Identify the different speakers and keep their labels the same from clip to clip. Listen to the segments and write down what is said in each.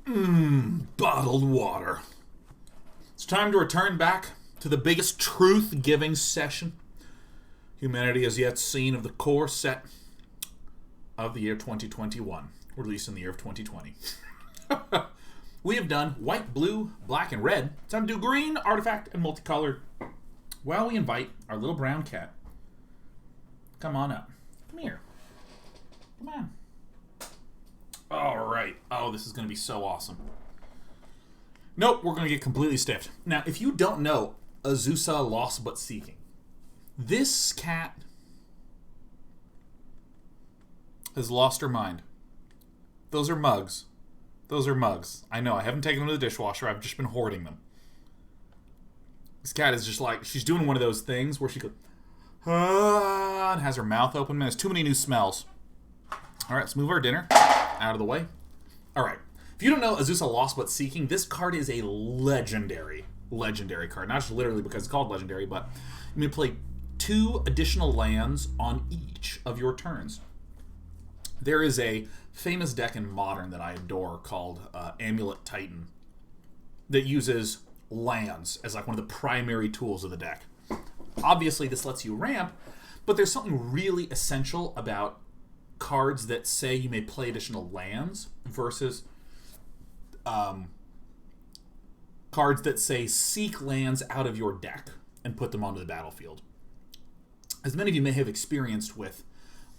Speaker 1: Bottled water. It's time to return back to the biggest truth-giving session humanity has yet seen of the core set of the year 2021, released in the year of 2020. We have done white, blue, black, and red. It's time to do green, artifact, and multicolor. Well, we invite our little brown cat. Come on up. Come here. Come on. All right. Oh, this is going to be so awesome. Nope, we're going to get completely stiffed. Now, if you don't know Azusa Lost But Seeking, this cat has lost her mind. Those are mugs. Those are mugs. I know, I haven't taken them to the dishwasher. I've just been hoarding them. This cat is just like, she's doing one of those things where she goes, and has her mouth open. Man, there's too many new smells. All right, let's move our dinner out of the way. All right. If you don't know Azusa Lost But Seeking, this card is a legendary card. Not just literally because it's called legendary, but you may play 2 additional lands on each of your turns. There is a famous deck in Modern that I adore called Amulet Titan that uses lands as like one of the primary tools of the deck. Obviously, this lets you ramp, but there's something really essential about cards that say you may play additional lands versus cards that say seek lands out of your deck and put them onto the battlefield. As many of you may have experienced with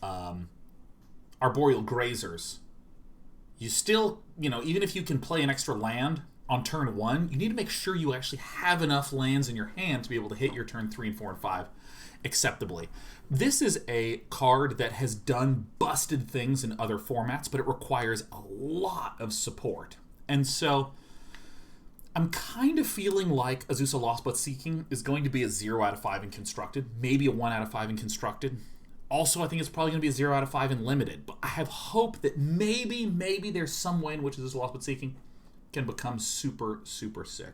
Speaker 1: Arboreal Grazers, you still, even if you can play an extra land on turn 1, you need to make sure you actually have enough lands in your hand to be able to hit your turn 3 and 4 and 5 acceptably. This is a card that has done busted things in other formats, but it requires a lot of support. And so I'm kind of feeling like Azusa Lost But Seeking is going to be a 0 out of 5 in Constructed, maybe a 1 out of 5 in Constructed. Also, I think it's probably going to be a 0 out of 5 in Limited, but I have hope that maybe there's some way in which Azusa Lost But Seeking can become super, super sick.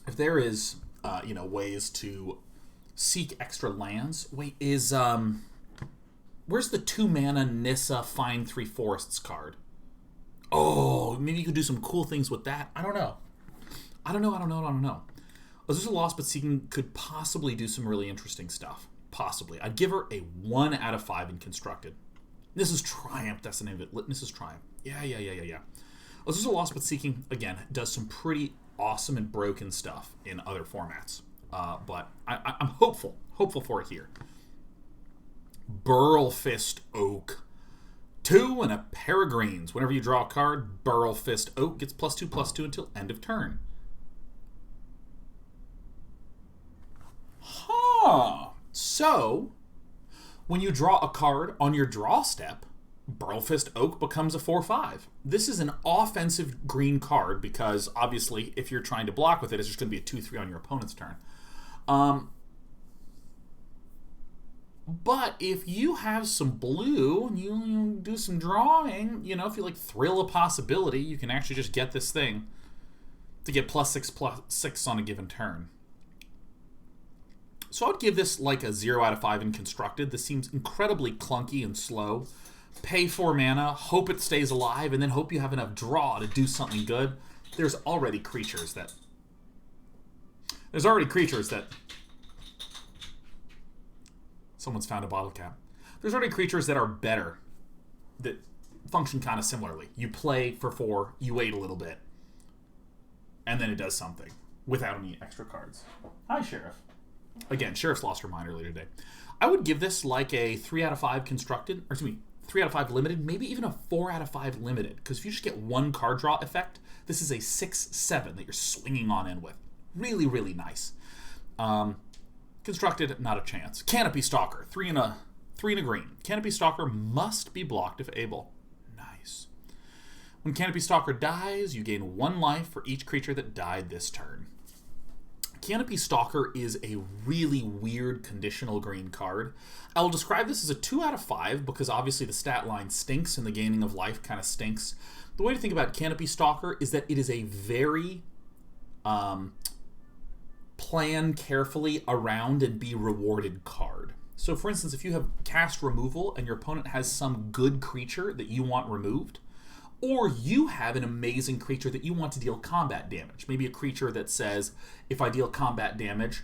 Speaker 1: If there is, ways to seek extra lands. Wait, where's the 2-mana Nissa Find 3 Forests card? Oh, maybe you could do some cool things with that. I don't know. Azusa Lost But Seeking could possibly do some really interesting stuff. Possibly. I'd give her a 1 out of 5 in Constructed. This is Triumph. That's the name of it. This is Triumph. Yeah. Azusa Lost But Seeking, again, does some pretty awesome and broken stuff in other formats. But I'm hopeful for it here. Burl Fist Oak. 2 and a pair of greens. Whenever you draw a card, Burl Fist Oak gets +2/+2 until end of turn. So, when you draw a card on your draw step, Burl Fist Oak becomes a 4/5. This is an offensive green card because, obviously, if you're trying to block with it, it's just going to be a 2/3 on your opponent's turn. But if you have some blue and you do some drawing, if you thrill a possibility, you can actually just get this thing to get +6/+6 on a given turn. So I would give this a 0 out of 5 in Constructed. This seems incredibly clunky and slow. Pay 4 mana, hope it stays alive, and then hope you have enough draw to do something good. There's already creatures that... Someone's found a bottle cap. There's already creatures that are better, that function kind of similarly. You play for 4, you wait a little bit, and then it does something without any extra cards. Hi, Sheriff. Again, Sheriff's lost her mind earlier today. I would give this a 3 out of 5 Constructed, 3 out of 5 Limited, maybe even a 4 out of 5 Limited, because if you just get 1 card draw effect, this is a 6/7 that you're swinging on in with. Really, really nice. Constructed, not a chance. Canopy Stalker, 3 and a green. Canopy Stalker must be blocked if able. Nice. When Canopy Stalker dies, you gain 1 life for each creature that died this turn. Canopy Stalker is a really weird conditional green card. I will describe this as a 2 out of 5 because obviously the stat line stinks and the gaining of life kind of stinks. The way to think about Canopy Stalker is that it is a very plan carefully around and be rewarded card. So for instance, if you have cast removal and your opponent has some good creature that you want removed, or you have an amazing creature that you want to deal combat damage, maybe a creature that says, if I deal combat damage,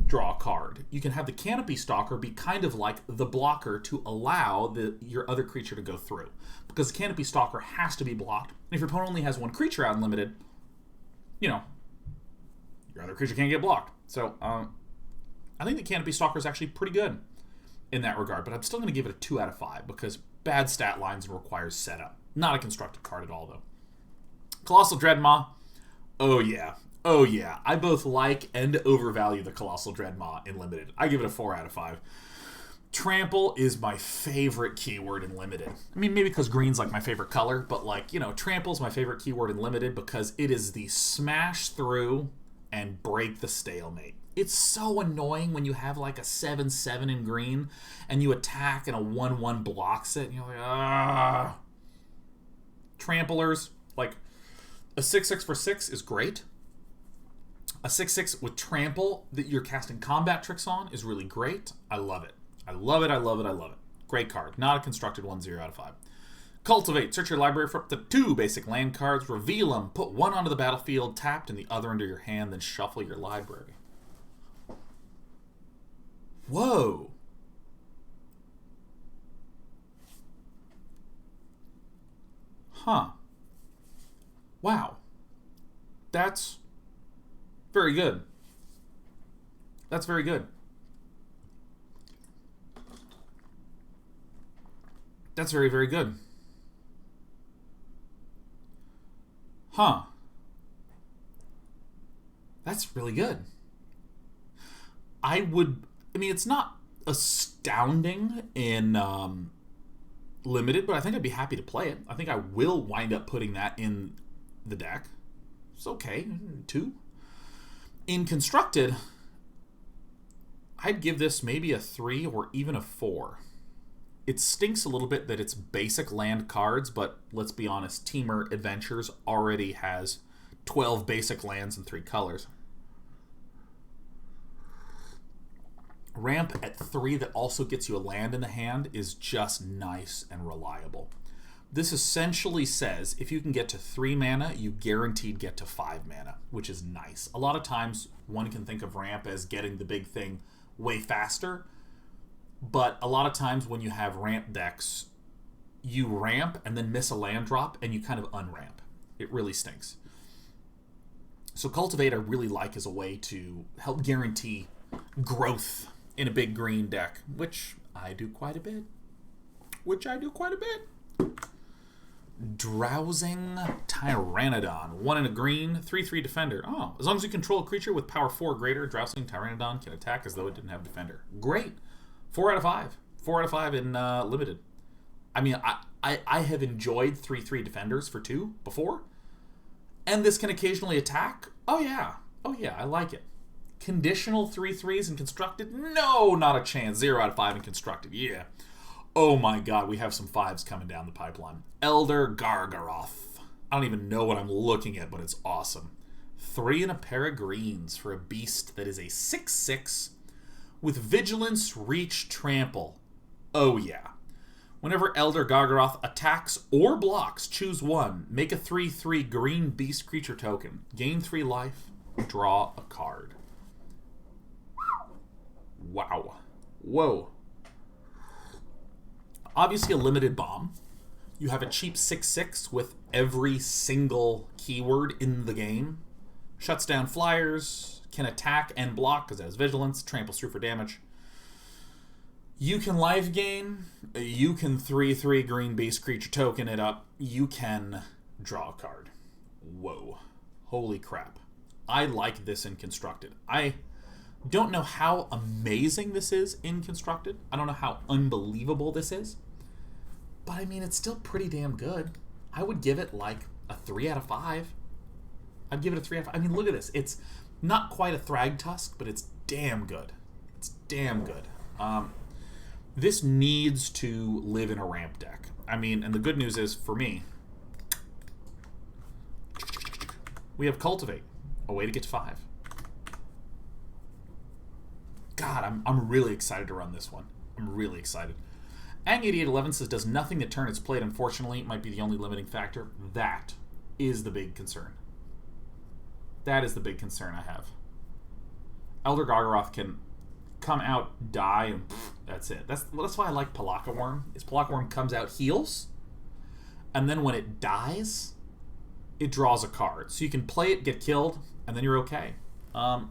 Speaker 1: draw a card. You can have the Canopy Stalker be kind of like the blocker to allow your other creature to go through. Because the Canopy Stalker has to be blocked. And if your opponent only has one creature out in limited, you know, your other creature can't get blocked. So, I think the Canopy Stalker is actually pretty good in that regard. But I'm still going to give it a 2 out of 5 because bad stat lines and requires setup. Not a constructed card at all, though. Colossal Dreadmaw. Oh, yeah. Oh, yeah. I both like and overvalue the Colossal Dreadmaw in Limited. I give it a 4 out of 5. Trample is my favorite keyword in Limited. I mean, maybe because green's like my favorite color, but like, you know, Trample's my favorite keyword in Limited because it is the smash through and break the stalemate. It's so annoying when you have like a 7/7 in green and you attack and a 1/1 blocks it and you're like, ah. Tramplers, like a 6/6 for 6 is great. A 6/6 with trample that you're casting combat tricks on is really great. I love it. I love it, I love it, I love it. Great card. Not a constructed 1/0 out of 5. Cultivate. Search your library for up to 2 basic land cards. Reveal them. Put one onto the battlefield tapped and the other into your hand. Then shuffle your library. Whoa. Huh. Wow. That's very good. That's very good. That's very, very good. Huh. That's really good. I mean, it's not astounding in Limited, but I think I'd be happy to play it. I think I will wind up putting that in the deck. It's okay. 2. In Constructed, I'd give this maybe a 3 or even a 4. It stinks a little bit that it's basic land cards, but let's be honest, Teamer Adventures already has 12 basic lands in 3 colors. Ramp at 3 that also gets you a land in the hand is just nice and reliable. This essentially says if you can get to 3 mana, you guaranteed get to 5 mana, which is nice. A lot of times one can think of ramp as getting the big thing way faster, but a lot of times when you have ramp decks, you ramp and then miss a land drop and you kind of unramp. It really stinks. So Cultivate I really like as a way to help guarantee growth in a big green deck, which I do quite a bit. Drowsing Tyrannodon. 1 and a green, 3/3 defender. Oh, as long as you control a creature with power 4 or greater, Drowsing Tyrannodon can attack as though it didn't have defender. Great. 4 out of 5. 4 out of 5 in Limited. I mean, I have enjoyed 3/3 defenders for 2 before, and this can occasionally attack. Oh yeah, I like it. Conditional 3/3s in Constructed? No, not a chance. 0 out of 5 in Constructed. Yeah. Oh my god, we have some 5s coming down the pipeline. Elder Gargaroth. I don't even know what I'm looking at, but it's awesome. 3 and a pair of greens for a beast that is a 6/6 with Vigilance, Reach, Trample. Oh yeah. Whenever Elder Gargaroth attacks or blocks, choose 1. Make a 3/3 green beast creature token. Gain 3 life. Draw a card. Wow. Whoa. Obviously a limited bomb. You have a cheap 6/6 with every single keyword in the game. Shuts down flyers, can attack and block because it has vigilance, tramples through for damage. You can life gain, you can 3/3 green beast creature token it up, you can draw a card. Whoa. Holy crap. I like this in Constructed. I don't know how amazing this is in Constructed. I don't know how unbelievable this is. But I mean, it's still pretty damn good. I would give it like a 3 out of 5. I'd give it a 3 out of 5. I mean, look at this. It's not quite a Thragtusk, but it's damn good. It's damn good. This needs to live in a ramp deck. I mean, and the good news is, for me, we have Cultivate, a way to get to 5. God, I'm really excited to run this one. I'm really excited. Ang8811 says, does nothing the turn it's played, unfortunately, might be the only limiting factor. That is the big concern. That is the big concern I have. Elder Gargaroth can come out, die, and pff, that's it. That's why I like Palaka Worm. Is Palaka Worm comes out, heals, and then when it dies, it draws a card. So you can play it, get killed, and then you're okay. Probably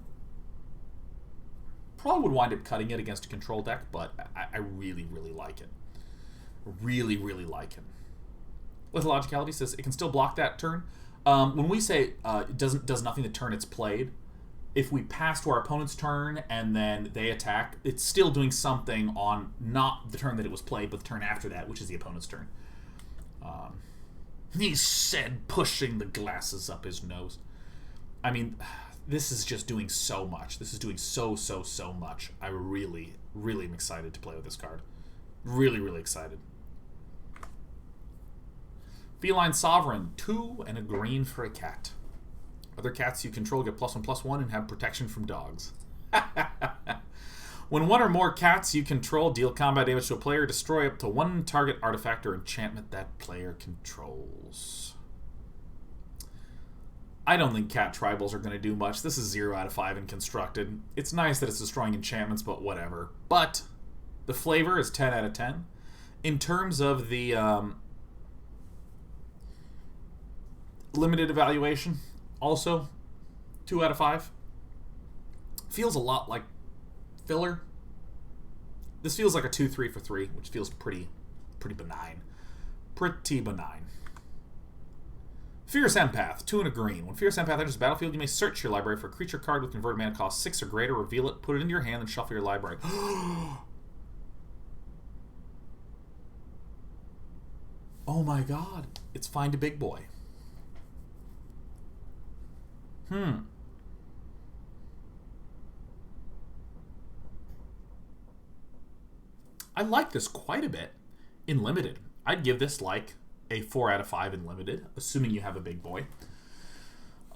Speaker 1: would wind up cutting it against a control deck, but I really, really like it. Really, really like it. Lithologicality says it can still block that turn. When we say it does nothing the turn it's played, if we pass to our opponent's turn and then they attack, it's still doing something on not the turn that it was played, but the turn after that, which is the opponent's turn. He said, pushing the glasses up his nose. I mean, this is just doing so much. This is doing so much. I really, really am excited to play with this card. Really, really excited. Feline Sovereign, 2 and a green for a cat. Other cats you control get +1/+1 and have protection from dogs. When one or more cats you control deal combat damage to a player, destroy up to one target artifact or enchantment that player controls. I don't think cat tribals are going to do much. This is 0 out of 5 in constructed. It's nice that it's destroying enchantments, but whatever. But the flavor is 10 out of 10. In terms of the limited evaluation, also 2 out of 5. Feels a lot like filler. This feels like a 2-3 for 3, which feels pretty benign. Pretty benign. Fierce Empath, 2 and a green. When Fierce Empath enters the battlefield, you may search your library for a creature card with converted mana cost 6 or greater, reveal it, put it into your hand, and shuffle your library. Oh my god. It's Find a Big Boy. I like this quite a bit in Limited. I'd give this like a 4 out of 5 in Limited, assuming you have a big boy.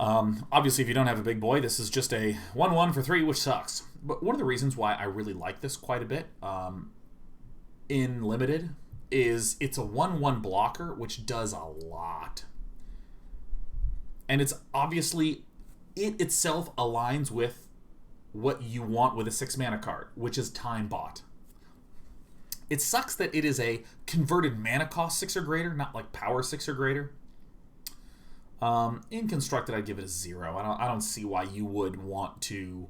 Speaker 1: Obviously, if you don't have a big boy, this is just a 1/1 for 3, which sucks. But one of the reasons why I really like this quite a bit in Limited is it's a 1/1 blocker, which does a lot. And it's obviously, it itself aligns with what you want with a 6 mana card, which is Time Bot. It sucks that it is a converted mana cost 6 or greater, not like power 6 or greater. In Constructed, I'd give it a 0. I don't see why you would want to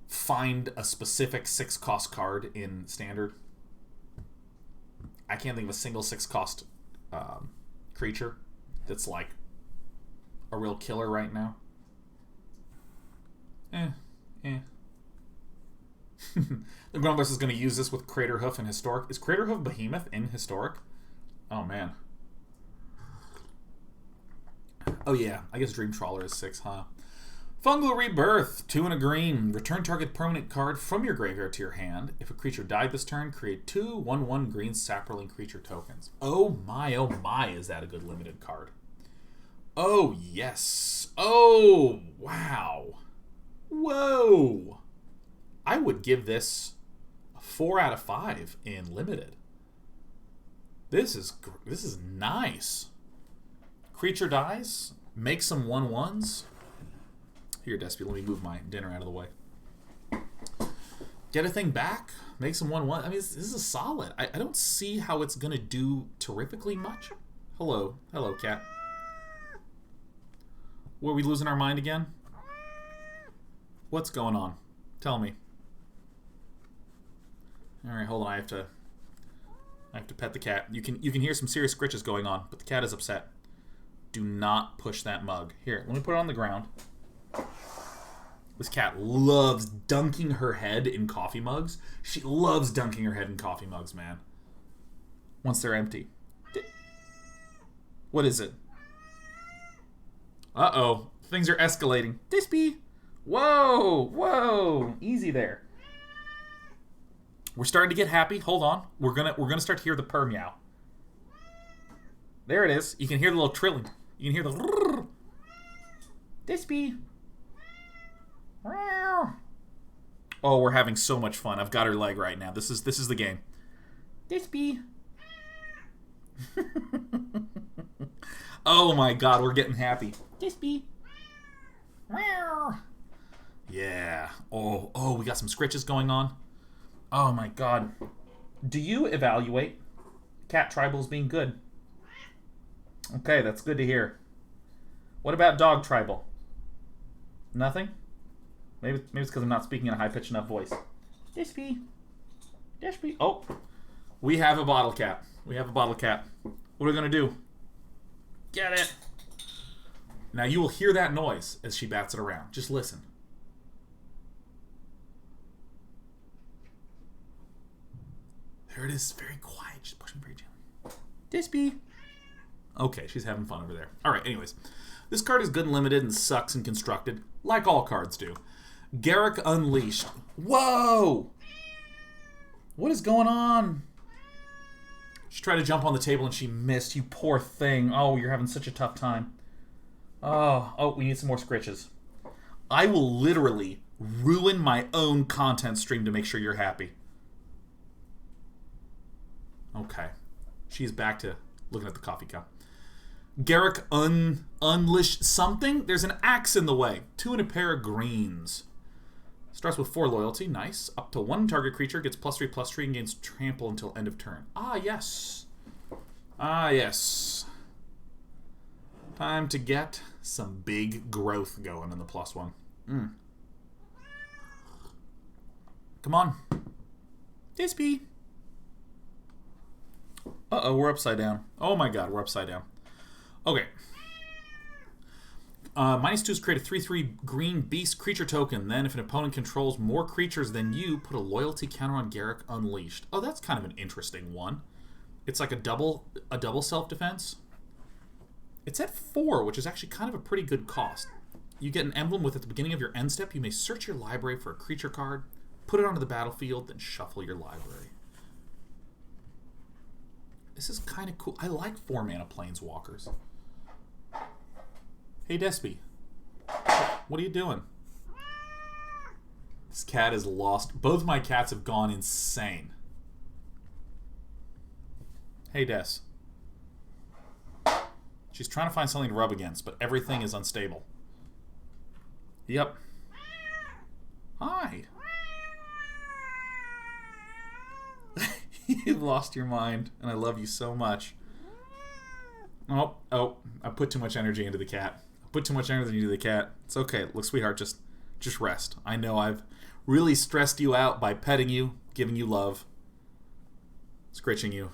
Speaker 1: find a specific 6-cost card in Standard. I can't think of a single 6-cost creature that's like a real killer right now. The Grumblers is going to use this with Craterhoof and Historic. Is Craterhoof Behemoth in Historic? Oh, man. Oh, yeah. I guess Dream Trawler is 6, huh? Fungal Rebirth, 2 and a green. Return target permanent card from your graveyard to your hand. If a creature died this turn, create 2 1/1 green Saproling creature tokens. Oh my, is that a good limited card. Oh, yes. Oh, wow. Whoa. I would give this a 4 out of 5 in Limited. This is nice. Creature dies. Make some 1/1s. Here, Despy, let me move my dinner out of the way. Get a thing back. Make some 1/1. I mean, this is solid. I don't see how it's going to do terrifically much. Hello, cat. Were we losing our mind again? What's going on? Tell me. All right, hold on. I have to pet the cat. You can hear some serious scritches going on, but the cat is upset. Do not push that mug. Here, let me put it on the ground. This cat loves dunking her head in coffee mugs. She loves dunking her head in coffee mugs, man. Once they're empty. What is it? Uh-oh. Things are escalating. Dispy! Whoa! Easy there. We're starting to get happy. Hold on. We're gonna start to hear the purr meow. There it is. You can hear the little trilling. You can hear the Dispy. Oh, we're having so much fun. I've got her leg right now. This is the game. Dispy. Oh my god, we're getting happy. Dispy. Yeah. Oh, we got some scritches going on. Oh my god. Do you evaluate cat tribals being good? Okay, that's good to hear. What about dog tribal? Nothing? Maybe it's because I'm not speaking in a high-pitched enough voice. Dispy. Dispy. Oh. We have a bottle cap. We have a bottle cap. What are we going to do? Get it. Now you will hear that noise as she bats it around. Just listen. There it is. Very quiet. Just pushing very gently. Dispy. Okay, she's having fun over there. Alright, anyways. This card is good and limited and sucks and constructed, like all cards do. Garrick Unleashed. Whoa! What is going on? She tried to jump on the table and she missed. You poor thing. Oh, you're having such a tough time. Oh, we need some more scritches. I will literally ruin my own content stream to make sure you're happy. Okay. She's back to looking at the coffee cup. Garrick Unleash something? There's an axe in the way. 2 and a pair of greens. Starts with 4 loyalty. Nice. Up to 1 target creature gets +3/+3 and gains trample until end of turn. Ah, yes. Ah, yes. Time to get some big growth going in the +1. Come on. Dispy. Uh-oh, we're upside down. Oh my god, we're upside down. Okay. -2 is create a 3/3 green beast creature token. Then, if an opponent controls more creatures than you, put a loyalty counter on Garrick Unleashed. Oh, that's kind of an interesting one. It's like a double self-defense. It's at 4, which is actually kind of a pretty good cost. You get an emblem with at the beginning of your end step. You may search your library for a creature card, put it onto the battlefield, then shuffle your library. This is kind of cool. I like 4-mana planeswalkers. Hey, Despy. What are you doing? This cat is lost. Both my cats have gone insane. Hey, Des. She's trying to find something to rub against, but everything is unstable. Yep. Hi. You've lost your mind, and I love you so much. Oh, I put too much energy into the cat. Put too much energy into the cat. It's okay. Look, sweetheart, just rest. I know I've really stressed you out by petting you, giving you love, scritching you,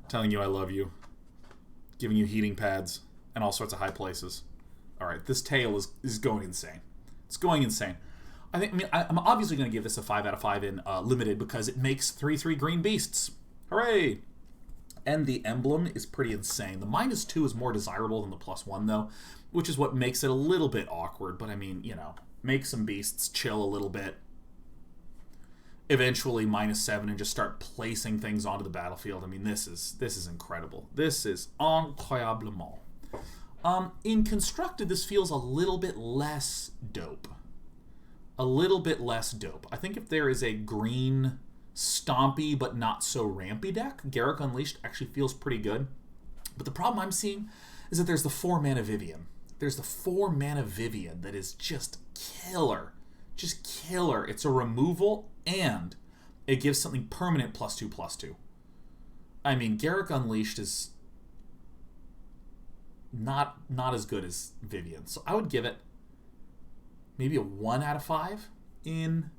Speaker 1: telling you I love you, giving you heating pads, and all sorts of high places. All right, this tail is going insane. It's going insane. I'm obviously going to give this a 5 out of 5 in limited because it makes 3/3 green beasts. Hooray! And the emblem is pretty insane. The -2 is more desirable than the +1, though, which is what makes it a little bit awkward. But I mean, you know, make some beasts chill a little bit. Eventually -7 and just start placing things onto the battlefield. I mean, this is incredible. This is incroyablement. In constructed, this feels a little bit less dope. A little bit less dope. I think if there is a green stompy but not so rampy deck, Garrick Unleashed actually feels pretty good. But the problem I'm seeing is that there's the 4-mana Vivian. There's the 4-mana Vivian that is just killer. Just killer. It's a removal and it gives something permanent +2/+2. I mean, Garrick Unleashed is not as good as Vivian. So I would give it maybe a 1 out of 5 in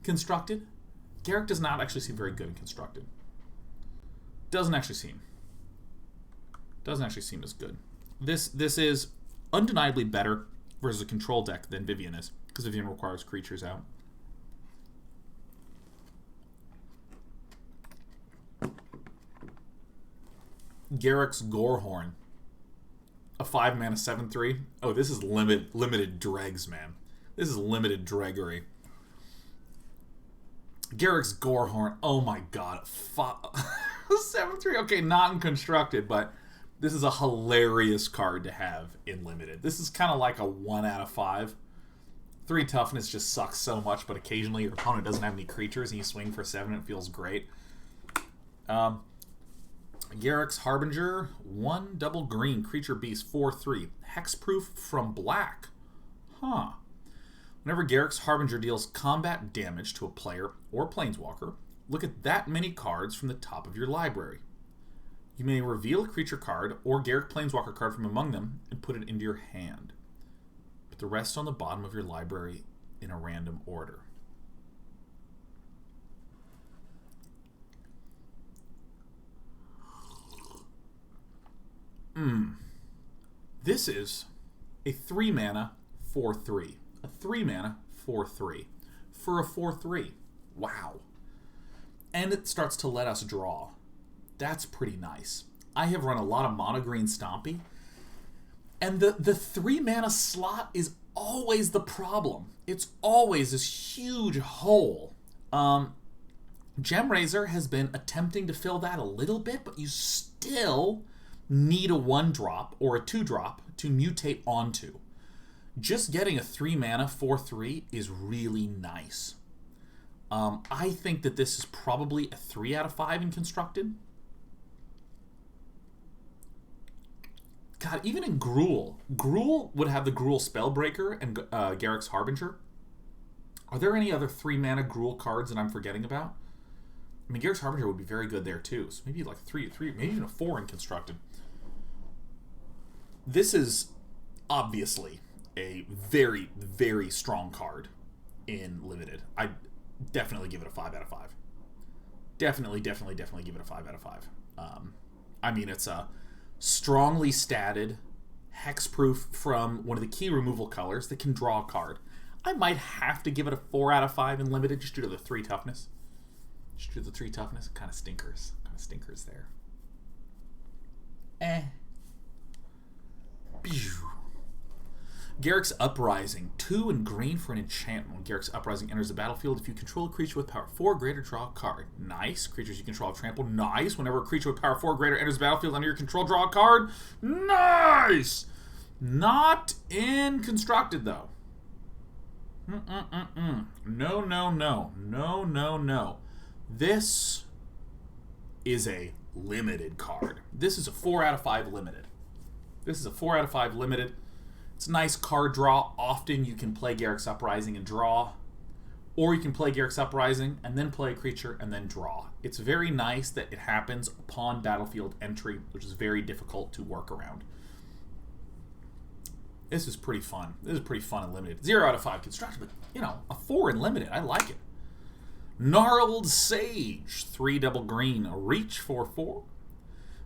Speaker 1: constructed. Garrick does not actually seem very good in constructed. Doesn't actually seem as good. This is undeniably better versus a control deck than Vivian is, because Vivian requires creatures out. Garrick's Gorehorn. A 5-mana 7/3. Oh, this is limited dregs, man. This is limited dreggery. Garrick's Gorehorn. Oh my god. 7/3. Okay, not in constructed, but this is a hilarious card to have in limited. This is kind of like a 1 out of 5. 3 toughness just sucks so much, but occasionally your opponent doesn't have any creatures and you swing for 7 and it feels great. Garruk's Harbinger, 1 double green, creature beast, 4/3. Hexproof from black. Huh. Whenever Garruk's Harbinger deals combat damage to a player or planeswalker, look at that many cards from the top of your library. You may reveal a creature card or Garruk Planeswalker card from among them and put it into your hand. Put the rest on the bottom of your library in a random order. This is a 3 mana 4/3. A 3 mana 4/3 for a 4/3. Wow. And it starts to let us draw. That's pretty nice. I have run a lot of mono green Stompy, and the 3 mana slot is always the problem. It's always this huge hole. Gemrazor has been attempting to fill that a little bit, but you still need a 1-drop or a 2-drop to mutate onto. Just getting a 3 mana 4/3 is really nice. I think that this is probably a 3 out of 5 in Constructed. God, even in Gruul would have the Gruul Spellbreaker and Garruk's Harbinger. Are there any other 3 mana Gruul cards that I'm forgetting about? I mean, Garruk's Harbinger would be very good there too. So maybe like 3, maybe even a 4 in Constructed. This is obviously a very, very strong card in Limited. I definitely give it a 5 out of 5. Definitely give it a 5 out of 5. I mean, it's a strongly statted hexproof from one of the key removal colors that can draw a card. I might have to give it a 4 out of 5 in Limited just due to the 3 toughness. Just due to the 3 toughness. Kind of stinkers. There. Garruk's Uprising, 2 and green for an enchantment. When Garruk's Uprising enters the battlefield, if you control a creature with power 4 or greater, draw a card. Nice. Creatures you control have trample. Nice. Whenever a creature with power 4 or greater enters the battlefield under your control, draw a card. Nice. Not in Constructed, though. No. This is a limited card. This is a 4 out of 5 limited. It's a nice card draw. Often you can play Garruk's Uprising and draw. Or you can play Garruk's Uprising and then play a creature and then draw. It's very nice that it happens upon battlefield entry, which is very difficult to work around. This is pretty fun. In Limited. 0 out of 5 Constructed, but, a 4 in Limited. I like it. Gnarled Sage, 3 double green, a reach 4/4.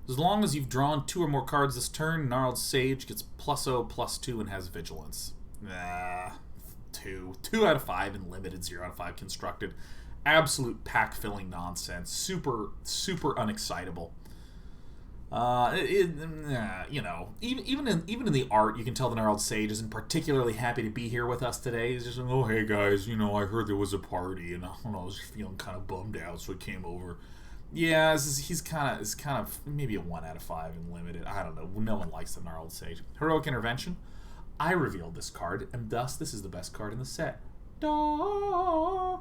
Speaker 1: As long as you've drawn 2 or more cards this turn, Gnarled Sage gets +0/+2 and has Vigilance. 2 out of 5 in Limited, 0 out of 5 Constructed. Absolute pack-filling nonsense. Super unexcitable. Even in the art, you can tell the Gnarled Sage isn't particularly happy to be here with us today. He's just like, oh, hey guys, I heard there was a party, and I was feeling kind of bummed out, so I came over. Yeah, he's kind of maybe a 1 out of 5 in Limited. I don't know. No one likes the Gnarled Sage. Heroic Intervention. I revealed this card, and thus this is the best card in the set. Da!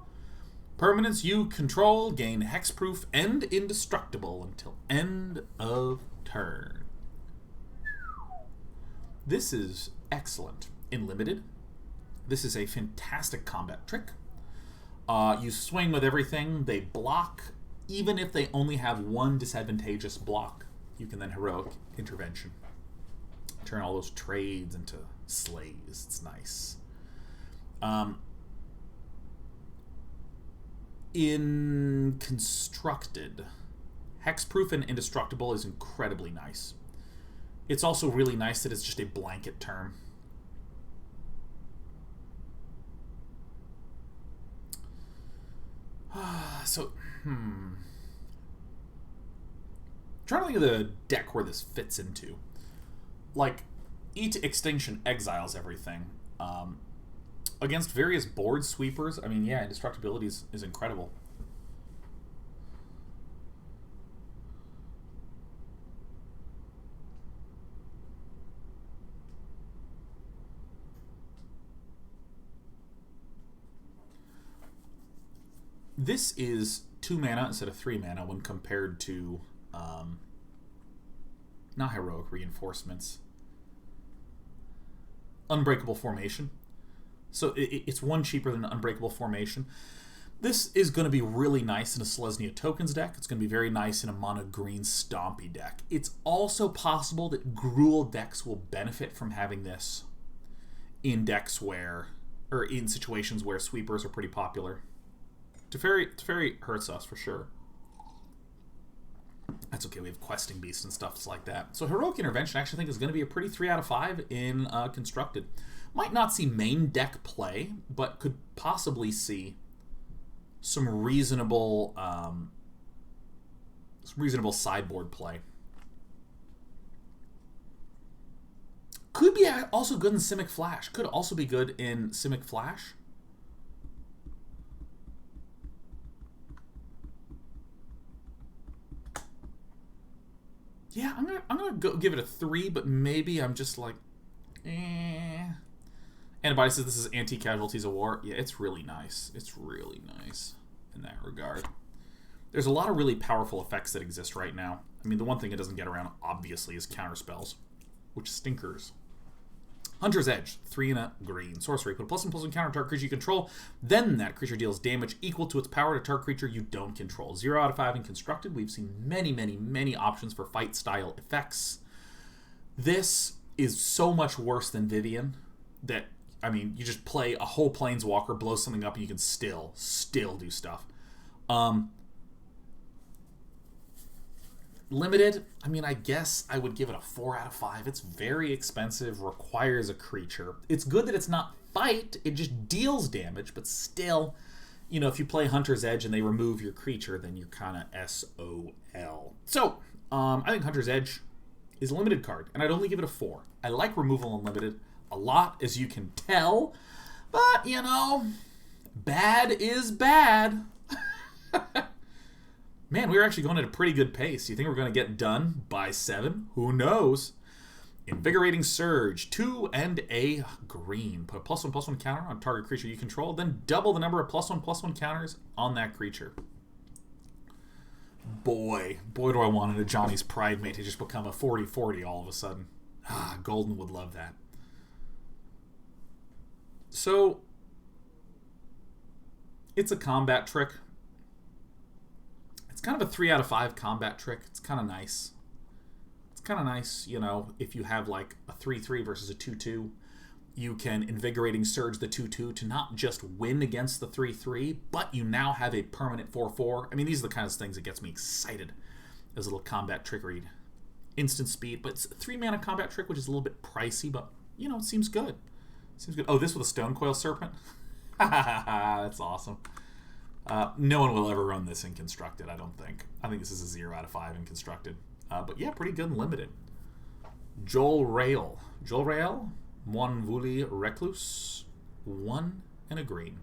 Speaker 1: Permanents you control gain hexproof and indestructible until end of turn. This is excellent in Limited. This is a fantastic combat trick. You swing with everything. They block. Even if they only have 1 disadvantageous block, you can then Heroic Intervention. Turn all those trades into slays. It's nice. In Constructed, hexproof and indestructible is incredibly nice. It's also really nice that it's just a blanket term. Trying to think of the deck where this fits into. Like, E to Extinction exiles everything. Against various board sweepers, I mean, yeah, indestructibility is incredible. This is 2 mana instead of 3 mana when compared to not Heroic Reinforcements. Unbreakable Formation. So it's 1 cheaper than Unbreakable Formation. This is going to be really nice in a Selesnya Tokens deck. It's going to be very nice in a mono green Stompy deck. It's also possible that Gruul decks will benefit from having this in decks where, or in situations where sweepers are pretty popular. Teferi hurts us for sure. That's okay, we have Questing Beasts and stuff like that. So Heroic Intervention I actually think is going to be a pretty 3 out of 5 in Constructed. Might not see main deck play, but could possibly see some reasonable sideboard play. Could be also good in Simic Flash. Could also be good in Simic Flash. Yeah, I'm gonna go give it a 3, but maybe I'm just like, eh. Antibody says this is Anti-Casualties of War. Yeah, it's really nice. It's really nice in that regard. There's a lot of really powerful effects that exist right now. I mean, the one thing it doesn't get around, obviously, is counterspells, which stinkers. Hunter's Edge, 3 and a green. Sorcery, put a +1/+1 counter to target creature you control. Then that creature deals damage equal to its power to target creature you don't control. 0 out of 5 in Constructed. We've seen many, many, many options for fight-style effects. This is so much worse than Vivian that, I mean, you just play a whole Planeswalker, blow something up, and you can still do stuff. Limited, I mean, I guess I would give it a 4 out of 5. It's very expensive, requires a creature. It's good that it's not fight, it just deals damage, but still, you know, if you play Hunter's Edge and they remove your creature, then you're kind of SOL. So, I think Hunter's Edge is a limited card, and I'd only give it a 4. I like removal in limited a lot, as you can tell, but, you know, bad is bad. Man, we were actually going at a pretty good pace. You think we're going to get done by 7? Who knows? Invigorating Surge, 2 and a green. Put a +1/+1 counter on target creature you control, then double the number of +1/+1 counters on that creature. Boy do I want a Johnny's Pride Mate to just become a 40/40 all of a sudden. Ah, Golden would love that. So, it's a combat trick. It's kind of a 3 out of 5 combat trick. It's kind of nice. It's kind of nice, you know, if you have like a 3/3 versus a 2/2, you can Invigorating Surge the 2/2 to not just win against the 3/3, but you now have a permanent 4/4. I mean, these are the kind of things that gets me excited as a little combat trickery. Instant speed, but it's a 3 mana combat trick, which is a little bit pricey, but, you know, it seems good. Seems good. Oh, this with a Stonecoil Serpent? That's awesome. No one will ever run this in Constructed, I don't think. I think this is a 0 out of 5 in Constructed. But yeah, pretty good in Limited. Joel Rail. Joel Rail, Moinvuli Recluse, 1 and a green.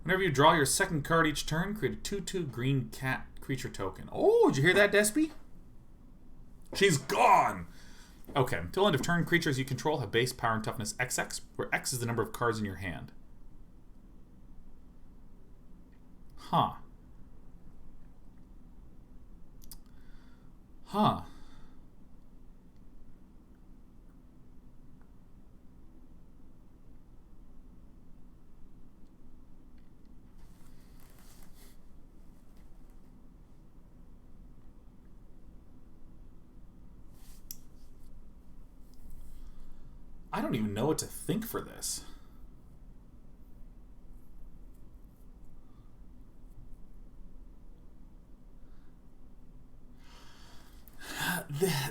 Speaker 1: Whenever you draw your second card each turn, create a 2/2 green cat creature token. Oh, did you hear that, Despy? She's gone! Okay, until end of turn, creatures you control have base power and toughness XX, where X is the number of cards in your hand. Huh. Huh. I don't even know what to think for this.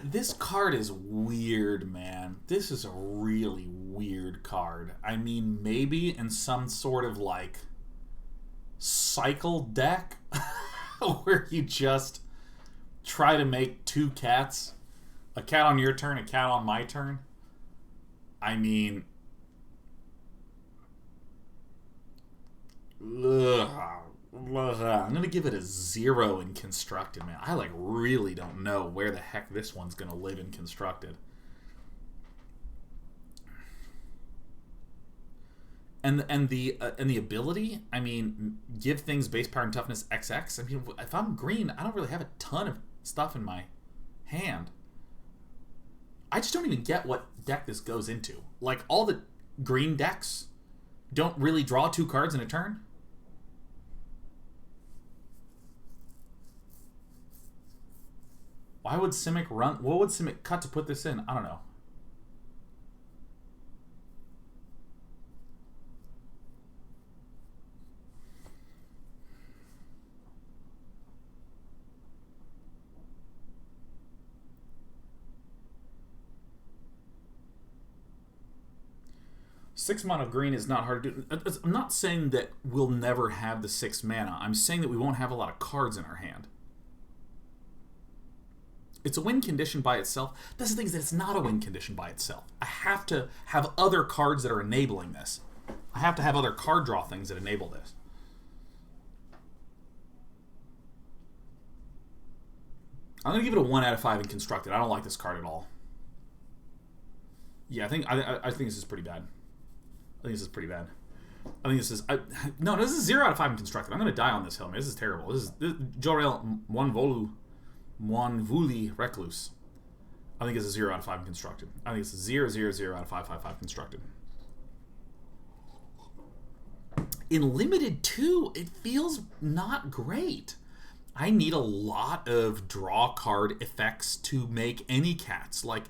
Speaker 1: This card is weird, man. This is a really weird card. I mean, maybe in some sort of, like, cycle deck where you just try to make 2 cats. A cat on your turn, a cat on my turn. I mean... I'm going to give it a 0 in Constructed, man. I, like, really don't know where the heck this one's going to live in Constructed. And the ability, I mean, give things base power and toughness XX. I mean, if I'm green, I don't really have a ton of stuff in my hand. I just don't even get what deck this goes into. Like, all the green decks don't really draw 2 cards in a turn. Why would Simic run? What would Simic cut to put this in? I don't know. Six mana green is not hard to do. I'm not saying that we'll never have the 6 mana. I'm saying that we won't have a lot of cards in our hand. It's a win condition by itself. That's the thing, is that it's not a win condition by itself. I have to have other cards that are enabling this. I have to have other card draw things that enable this. I'm going to give it a 1 out of 5 in Constructed. I don't like this card at all. Yeah, I think this is pretty bad. I think this is pretty bad. I think this is... No, this is 0 out of 5 in Constructed. I'm going to die on this hill, man. This is terrible. This Jorel Monvuli Recluse. I think it's a 0 out of 5 in Constructed. I think it's a 0, 0, 0 out of 5, 5, 5 Constructed. In Limited 2, it feels not great. I need a lot of draw card effects to make any cats. Like,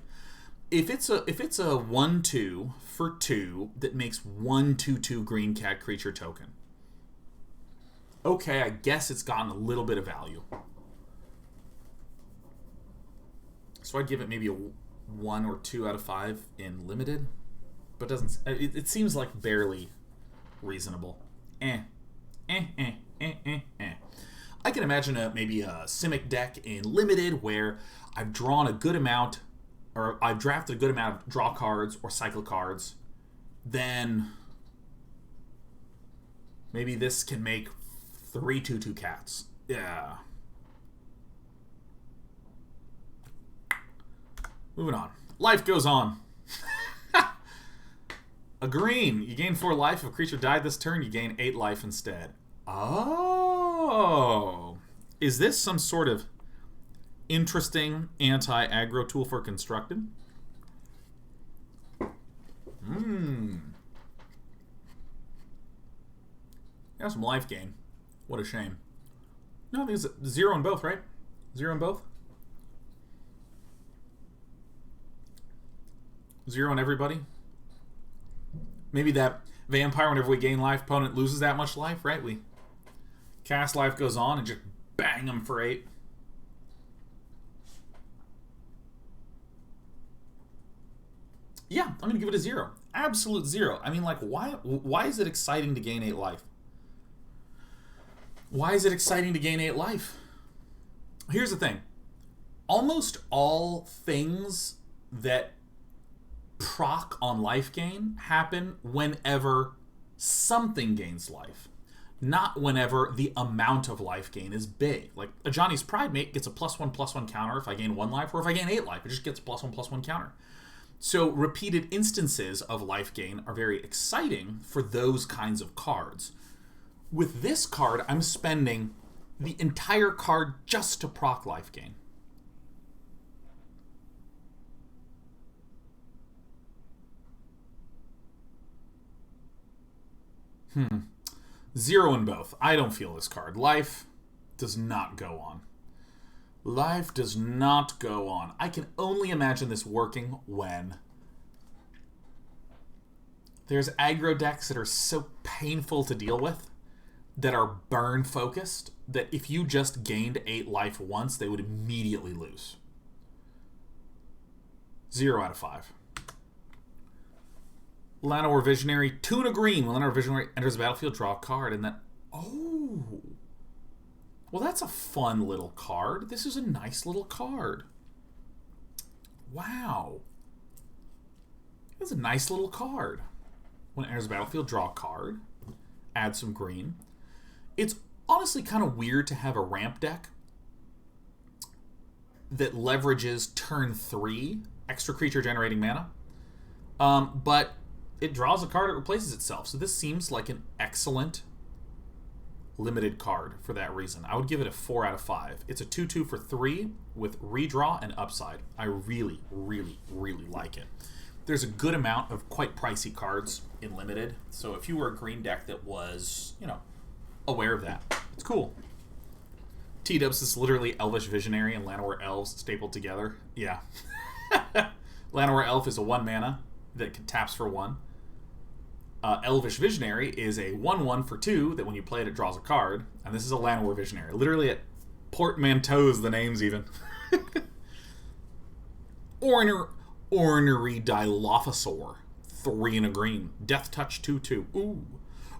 Speaker 1: if it's a 1/2 for 2 that makes 1/2/2 green cat creature token, okay, I guess it's gotten a little bit of value. So I'd give it maybe a 1 or 2 out of 5 in Limited, but it seems like barely reasonable. I can imagine maybe a Simic deck in Limited where I've drawn a good amount, or I've drafted a good amount of draw cards or cycle cards. Then maybe this can make 3/2/2 cats. Yeah. Moving on. Life goes on. A green. You gain 4 life. If a creature died this turn, you gain 8 life instead. Oh. Is this some sort of interesting anti-aggro tool for Constructed? Got some life gain. What a shame. No, I think it's 0 in both, right? 0 in both? 0 on everybody? Maybe that vampire, whenever we gain life, opponent loses that much life, right? We cast life goes on and just bang them for 8. Yeah, I'm going to give it a 0. Absolute 0. I mean, like, why is it exciting to gain 8 life? Why is it exciting to gain 8 life? Here's the thing. Almost all things that proc on life gain happen whenever something gains life, not whenever the amount of life gain is big. Like, a Johnny's Pride Mate gets a +1/+1 counter if I gain 1 life, or if I gain 8 life, it just gets a +1/+1 counter. So repeated instances of life gain are very exciting for those kinds of cards. With this card, I'm spending the entire card just to proc life gain. 0 in both. I don't feel this card. Life does not go on. Life does not go on. I can only imagine this working when there's aggro decks that are so painful to deal with, that are burn focused, that if you just gained 8 life once, they would immediately lose. 0 out of 5. Llanowar Visionary, 2 and a green. When Llanowar Visionary enters the battlefield, draw a card, and then... Oh! Well, that's a fun little card. This is a nice little card. Wow. That's a nice little card. When it enters the battlefield, draw a card. Add some green. It's honestly kind of weird to have a ramp deck that leverages turn 3 extra creature generating mana. But it draws a card, it replaces itself. So this seems like an excellent limited card for that reason. I would give it a 4 out of 5. It's a 2/2 for 3 with redraw and upside. I really, really, really like it. There's a good amount of quite pricey cards in limited, so if you were a green deck that was, you know, aware of that, it's cool. T-Dubs is literally Elvish Visionary and Llanowar Elves stapled together. Yeah. Llanowar Elf is a 1 mana that can taps for 1. Elvish Visionary is a 1/1 for 2 that when you play it, it draws a card. And this is a Llanowar Visionary. Literally, it portmanteaus the names even. Ornery Dilophosaur, 3 and a green. Death Touch 2/2. Ooh.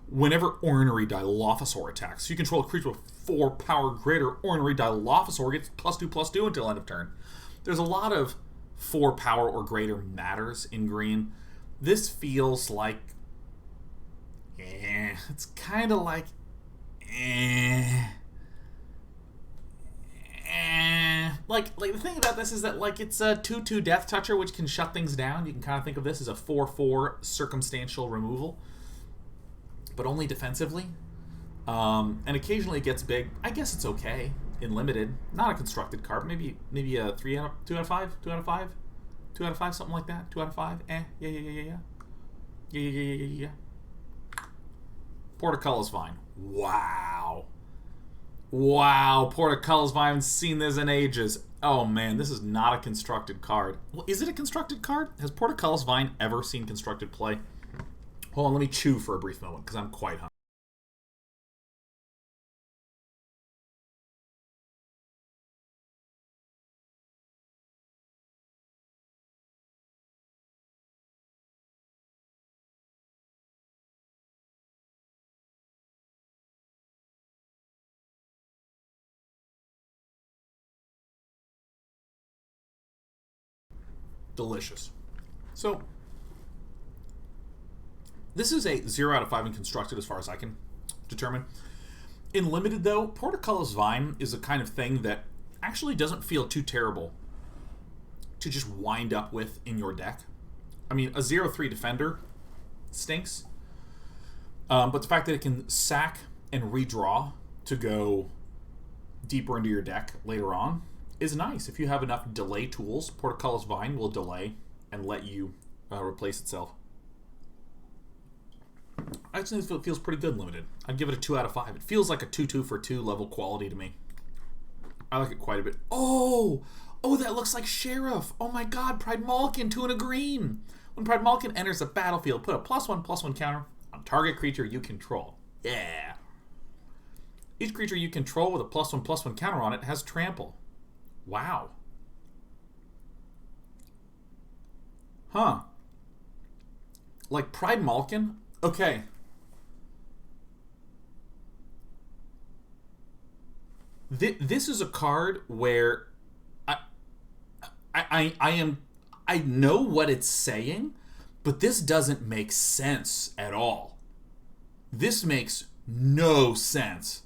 Speaker 1: Whenever Ornery Dilophosaur attacks, you control a creature with 4 power greater. Ornery Dilophosaur gets +2/+2 until end of turn. There's a lot of 4 power or greater matters in green. This feels like it's kind of like like the thing about this is that like it's a 2/2 Death Toucher, which can shut things down. You can kind of think of this as a 4/4 circumstantial removal, but only defensively. And occasionally it gets big. I guess it's okay in limited. Not a constructed card. Maybe a 2 out of 5, 2 out of 5, 2 out of 5, something like that. 2 out of 5. Yeah. Portcullis Vine. Wow, Portcullis Vine. I haven't seen this in ages. Oh man, this is not a constructed card. Well, is it a constructed card? Has Portcullis Vine ever seen constructed play? Hold on, let me chew for a brief moment because I'm quite hungry. Delicious. So, this is a 0 out of 5 in constructed as far as I can determine. In limited, though, Portcullis Vine is a kind of thing that actually doesn't feel too terrible to just wind up with in your deck. I mean, a 0/3 defender stinks, but the fact that it can sack and redraw to go deeper into your deck later on is nice. If you have enough delay tools, Portcullis Vine will delay and let you replace itself. I actually think it feels pretty good limited. I'd give it a 2 out of 5. It feels like a 2/2 for 2 level quality to me. I like it quite a bit. Oh, that looks like Sheriff. Oh my god, Pride Malkin, 2 and a green. When Pride Malkin enters the battlefield, put a +1/+1 counter on target creature you control. Yeah. Each creature you control with a +1/+1 counter on it has trample. Wow. Huh. Like Pride Malkin? Okay. This is a card where I know what it's saying, but this doesn't make sense at all. This makes no sense.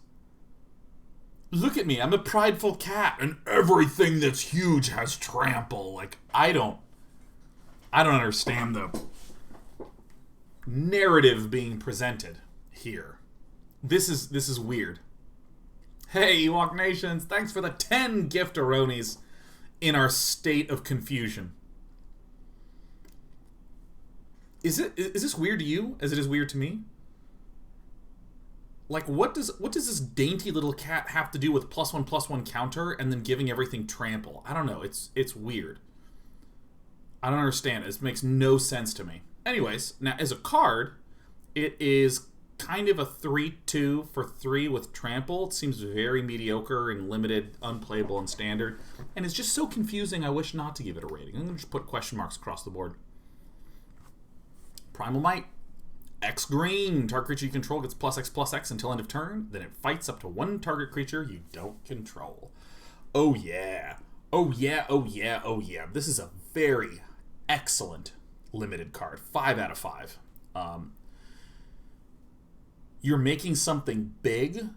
Speaker 1: Look at me, I'm a prideful cat, and everything that's huge has trample. Like, I don't understand the narrative being presented here. This is weird. Hey, Ewok Nations, thanks for the 10 gift-a-ronies in our state of confusion. Is this weird to you as it is weird to me? Like, what does this dainty little cat have to do with +1/+1 counter and then giving everything trample? I don't know. It's weird. I don't understand it. It makes no sense to me. Anyways, now as a card, it is kind of a 3/2 for 3 with trample. It seems very mediocre and limited, unplayable, and standard. And it's just so confusing, I wish not to give it a rating. I'm going to just put question marks across the board. Primal Might. X green. Target creature you control gets +X/+X until end of turn. Then it fights up to 1 target creature you don't control. Oh yeah. Oh yeah, oh yeah, oh yeah. This is a very excellent limited card. 5 out of 5. You're making something big,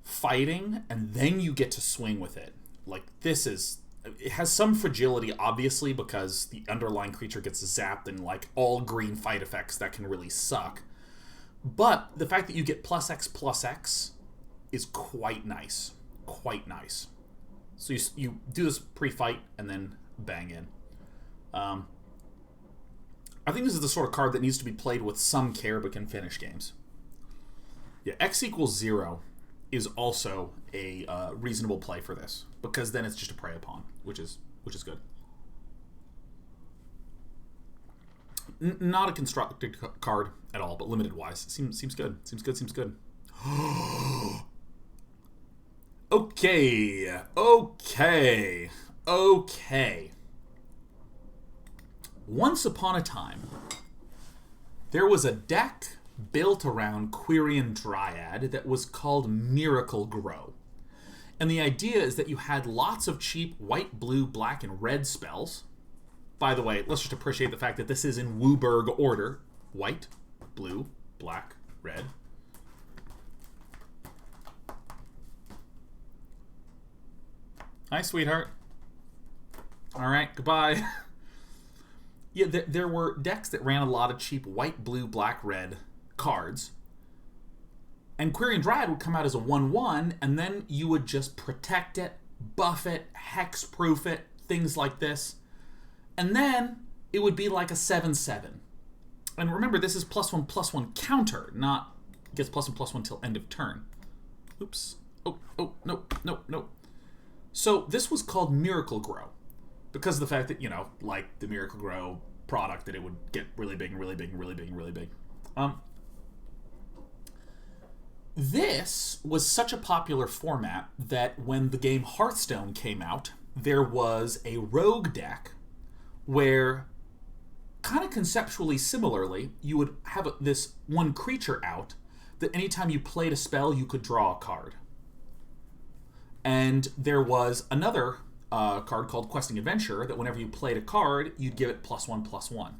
Speaker 1: fighting, and then you get to swing with it. Like, this is it has some fragility, obviously, because the underlying creature gets zapped and, like, all green fight effects that can really suck. But the fact that you get +X is quite nice. Quite nice. So you do this pre-fight and then bang in. I think this is the sort of card that needs to be played with some care but can finish games. Yeah, X equals 0 is also a reasonable play for this, because then it's just a prey upon, which is good. Not a constructed card at all, but limited wise, seems good. Seems good. Okay. Once upon a time, there was a deck built around Quirion Dryad that was called Miracle Grow. And the idea is that you had lots of cheap white, blue, black, and red spells. By the way, let's just appreciate the fact that this is in Wooburg order. White, blue, black, red. Hi, sweetheart. Alright, goodbye. Yeah, there were decks that ran a lot of cheap white, blue, black, red cards. And Quirion Dryad would come out as a 1/1, and then you would just protect it, buff it, hexproof it, things like this. And then it would be like a 7/7. And remember, this is +1/+1 counter, not gets +1/+1 till end of turn. Oops. Oh, no. So this was called Miracle Grow, because of the fact that, you know, like the Miracle Grow product, that it would get really big and really big and really big and really big. This was such a popular format that when the game Hearthstone came out, there was a rogue deck where, kind of conceptually similarly, you would have this one creature out that anytime you played a spell, you could draw a card. And there was another card called Questing Adventurer that whenever you played a card, you'd give it +1/+1.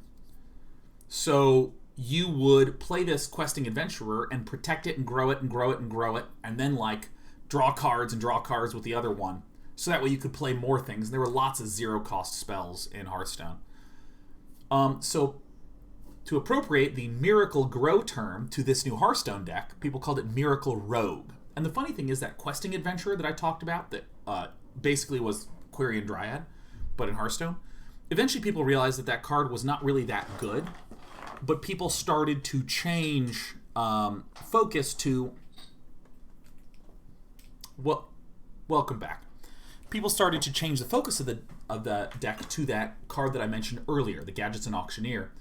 Speaker 1: So you would play this Questing Adventurer and protect it and grow it and grow it and grow it, and then, like, draw cards with the other one. So that way you could play more things. And there were lots of zero-cost spells in Hearthstone. So to appropriate the Miracle Grow term to this new Hearthstone deck, people called it Miracle Rogue. And the funny thing is that Questing Adventurer that I talked about, that basically was Quirion Dryad, but in Hearthstone, eventually people realized that that card was not really that good, but people started to change focus to... Well, welcome back. People started to change the focus of the deck to that card that I mentioned earlier, the Gadgets and Auctioneer,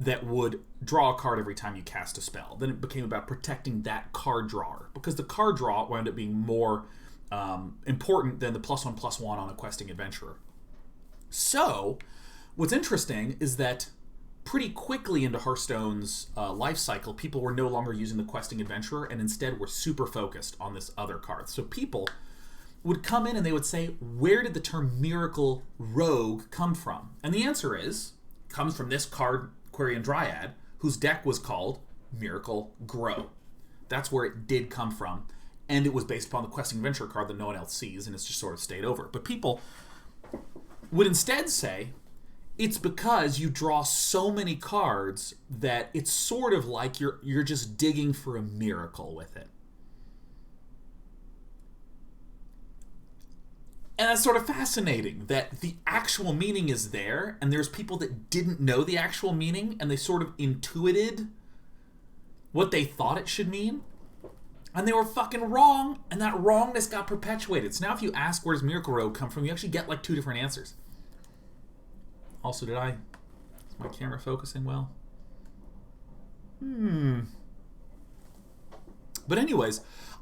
Speaker 1: that would draw a card every time you cast a spell. Then it became about protecting that card drawer, because the card draw wound up being more important than the +1/+1 on a Questing Adventurer. So, what's interesting is that pretty quickly into Hearthstone's life cycle, people were no longer using the Questing Adventurer and instead were super focused on this other card. So people would come in and they would say, where did the term Miracle Rogue come from? And the answer is, comes from this card, Quirion Dryad, whose deck was called Miracle Grow. That's where it did come from. And it was based upon the Questing Adventurer card that no one else sees, and it's just sort of stayed over. But people would instead say, it's because you draw so many cards that it's sort of like you're just digging for a miracle with it. And that's sort of fascinating, that the actual meaning is there, and there's people that didn't know the actual meaning, and they sort of intuited what they thought it should mean, and they were fucking wrong, and that wrongness got perpetuated. So now if you ask where does Miracle Rogue come from, you actually get like 2 different answers. Also, is my camera focusing well? But anyways,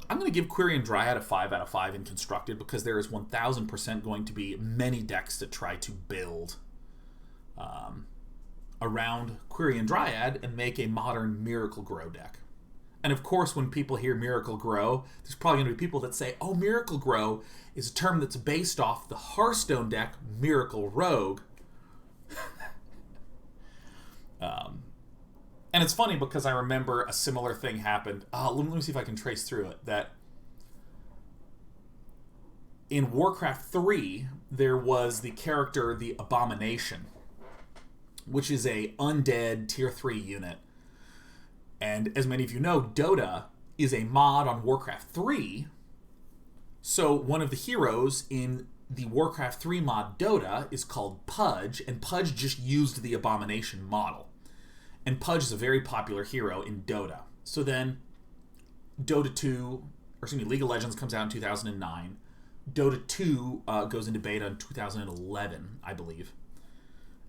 Speaker 1: I'm going to give Quirion Dryad a 5 out of 5 in Constructed, because there is 1000% going to be many decks that try to build around Quirion Dryad and make a modern Miracle Grow deck. And of course, when people hear Miracle Grow, there's probably going to be people that say, oh, Miracle Grow is a term that's based off the Hearthstone deck Miracle Rogue. And it's funny because I remember a similar thing happened. Let me see if I can trace through it. That in Warcraft 3, there was the character, the Abomination, which is a undead tier 3 unit. And as many of you know, Dota is a mod on Warcraft 3. So one of the heroes in the Warcraft 3 mod Dota is called Pudge, and Pudge just used the Abomination model. And Pudge is a very popular hero in Dota. So then League of Legends comes out in 2009. Dota 2 goes into beta in 2011, I believe.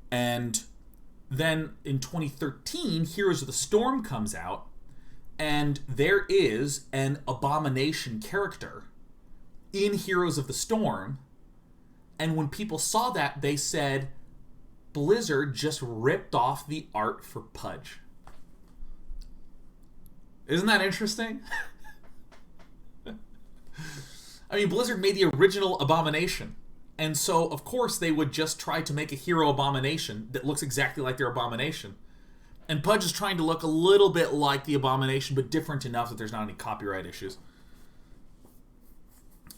Speaker 1: And then in 2013, Heroes of the Storm comes out, and there is an Abomination character in Heroes of the Storm. And when people saw that, they said, Blizzard just ripped off the art for Pudge. Isn't that interesting? I mean, Blizzard made the original Abomination. And so, of course, they would just try to make a hero Abomination that looks exactly like their Abomination. And Pudge is trying to look a little bit like the Abomination, but different enough that there's not any copyright issues.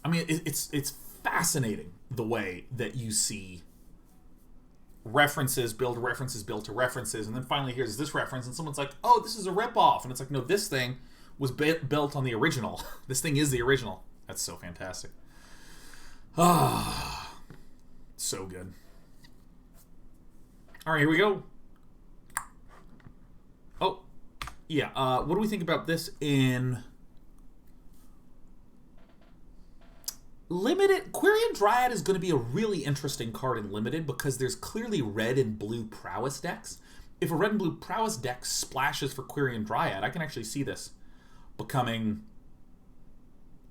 Speaker 1: I mean, it's fascinating the way that you see references build to references, and then finally here's this reference, and someone's like, oh, this is a ripoff. And it's like, no, this thing was built on the original. This thing is the original. That's so fantastic. Ah, so good. All right, here we go. Oh, yeah. What do we think about this in Limited? Quirion Dryad is going to be a really interesting card in Limited because there's clearly red and blue prowess decks. If a red and blue prowess deck splashes for Quirion Dryad, I can actually see this becoming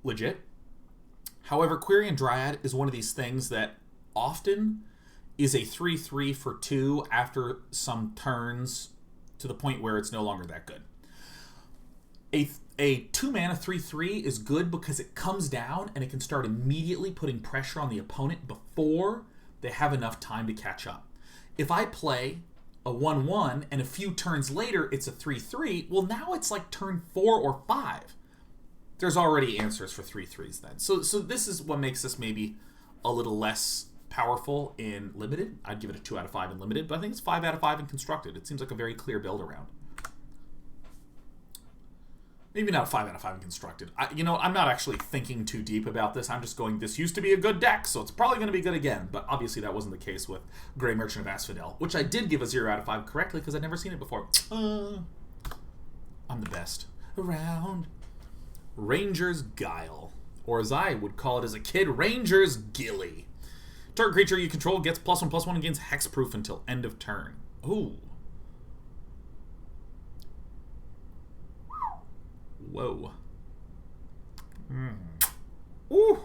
Speaker 1: legit. However, Quirion Dryad is one of these things that often is a 3/3 for 2 after some turns to the point where it's no longer that good. A 2-mana 3/3 is good because it comes down and it can start immediately putting pressure on the opponent before they have enough time to catch up. If I play a 1/1 and a few turns later it's a 3/3, well, now it's like turn 4 or 5. There's already answers for 3/3s then. So this is what makes this maybe a little less powerful in Limited. I'd give it a 2 out of 5 in Limited, but I think it's 5 out of 5 in Constructed. It seems like a very clear build around. Maybe not 5 out of 5 in Constructed. I'm not actually thinking too deep about this. I'm just going, this used to be a good deck, so it's probably going to be good again. But obviously that wasn't the case with Grey Merchant of Asphodel, which I did give a 0 out of 5 correctly because I'd never seen it before. I'm the best around. Ranger's Guile. Or as I would call it as a kid, Ranger's Gilly. Target creature you control gets +1/+1 and gains hexproof until end of turn. Ooh. Whoa. Ooh.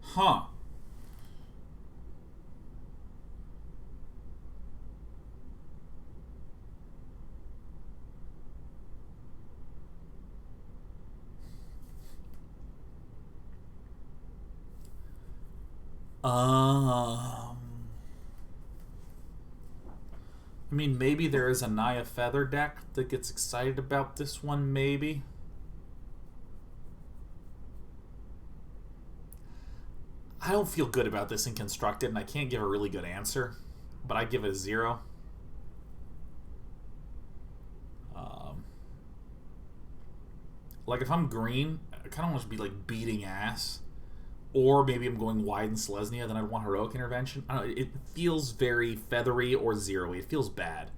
Speaker 1: Huh. I mean, maybe there is a Naya Feather deck that gets excited about this one, maybe. I don't feel good about this in Constructed, and I can't give a really good answer, but I give it a 0. Like, if I'm green, I kind of want to be, like, beating ass. Or maybe I'm going wide in Selesnya, then I'd want Heroic Intervention. I don't know, it feels very feathery or zero-y. It feels bad.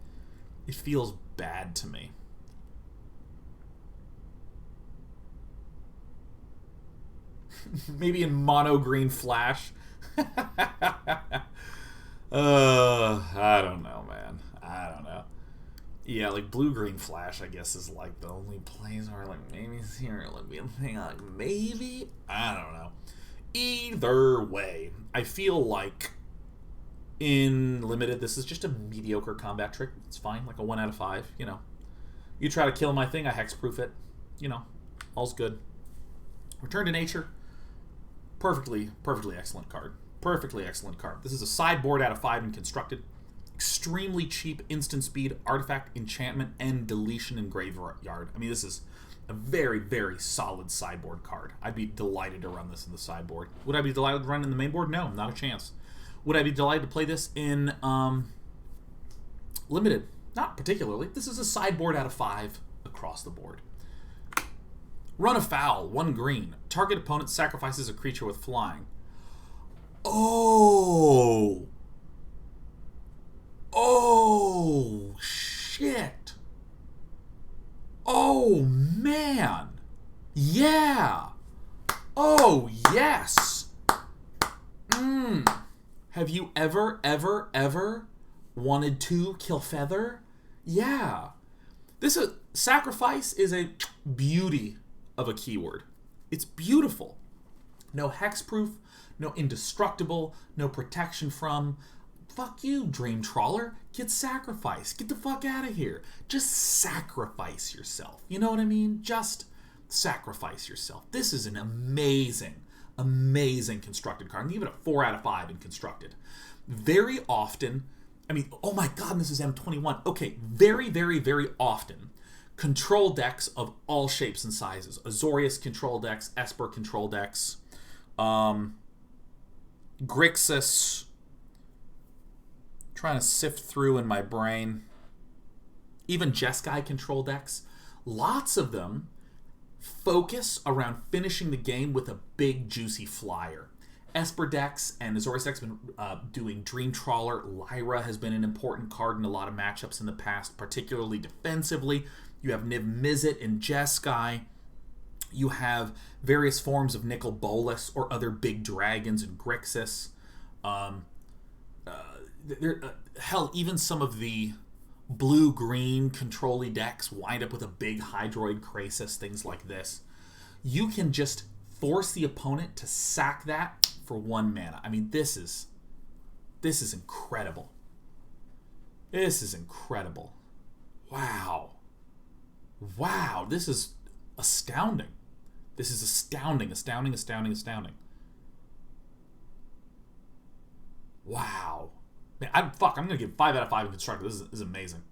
Speaker 1: It feels bad to me. Maybe in mono green flash. I don't know, man. I don't know. Yeah, like blue-green flash, I guess, is like the only place where like maybe here would be a thing. Like maybe, I don't know. Either way, I feel like in Limited, this is just a mediocre combat trick. It's fine, like a 1 out of 5. You know, you try to kill my thing, I hexproof it. You know, all's good. Return to Nature. Perfectly excellent card. Perfectly excellent card. This is a sideboard out of 5 in Constructed. Extremely cheap instant speed, artifact, enchantment, and deletion in Graveyard. I mean, this is A very, very solid sideboard card. I'd be delighted to run this in the sideboard. Would I be delighted to run it in the main board? No, not a chance. Would I be delighted to play this in limited? Not particularly. This is a sideboard out of 5 across the board. Run afoul, 1 green. Target opponent sacrifices a creature with flying. Oh! Oh, shit. Oh, man. Yeah. Oh, yes. Have you ever wanted to kill Feather? Yeah. Sacrifice is a beauty of a keyword. It's beautiful. No hexproof, no indestructible, no protection from. Fuck you, Dream Trawler. Get sacrificed. Get the fuck out of here. Just sacrifice yourself. You know what I mean? Just sacrifice yourself. This is an amazing, amazing constructed card. I'm going to give it a 4 out of 5 in constructed. Very often, I mean, oh my god, this is M21. Okay, very, very, very often, control decks of all shapes and sizes. Azorius control decks, Esper control decks, Grixis, trying to sift through in my brain. Even Jeskai control decks. Lots of them focus around finishing the game with a big, juicy flyer. Esper decks and Azorius decks have been doing Dream Trawler. Lyra has been an important card in a lot of matchups in the past, particularly defensively. You have Niv Mizzet and Jeskai. You have various forms of Nicol Bolas or other big dragons and Grixis. Hell, even some of the blue-green control-y decks wind up with a big Hydroid Krasis, things like this. You can just force the opponent to sack that for 1 mana. I mean, this is incredible. This is incredible. Wow. Wow, this is astounding. This is astounding, astounding, astounding, astounding. Wow. Man, I'm going to give 5 out of 5 in constructed. This is amazing.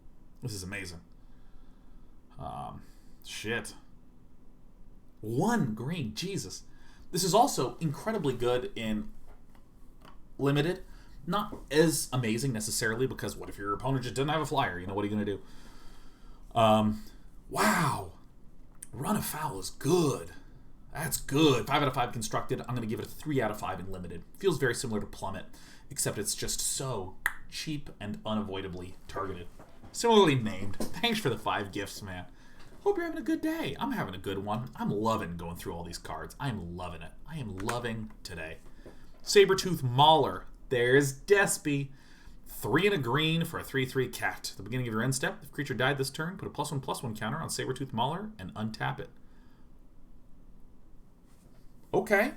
Speaker 1: This is amazing. Shit. 1 green. Jesus. This is also incredibly good in limited. Not as amazing necessarily, because what if your opponent just doesn't have a flyer? You know, what are you going to do? Wow. Run afoul is good. That's good. 5 out of 5 constructed. I'm going to give it a 3 out of 5 in limited. Feels very similar to Plummet, except it's just so cheap and unavoidably targeted. Similarly named. Thanks for the 5 gifts, man. Hope you're having a good day. I'm having a good one. I'm loving going through all these cards. I'm loving it. I am loving today. Sabertooth Mauler. There's Despy. 3 and a green for a 3/3 cat. At the beginning of your end step, if creature died this turn, put a +1/+1 counter on Sabertooth Mauler and untap it. Okay.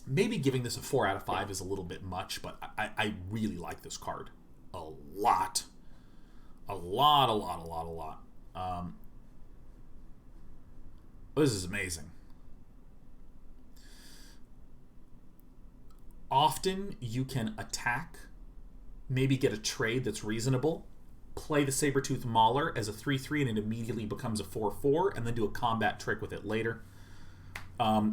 Speaker 1: Maybe giving this a 4 out of 5 is a little bit much, but I really like this card. A lot. A lot. This is amazing. Often you can attack, maybe get a trade that's reasonable, play the Sabertooth Mauler as a 3/3 and it immediately becomes a 4/4, and then do a combat trick with it later.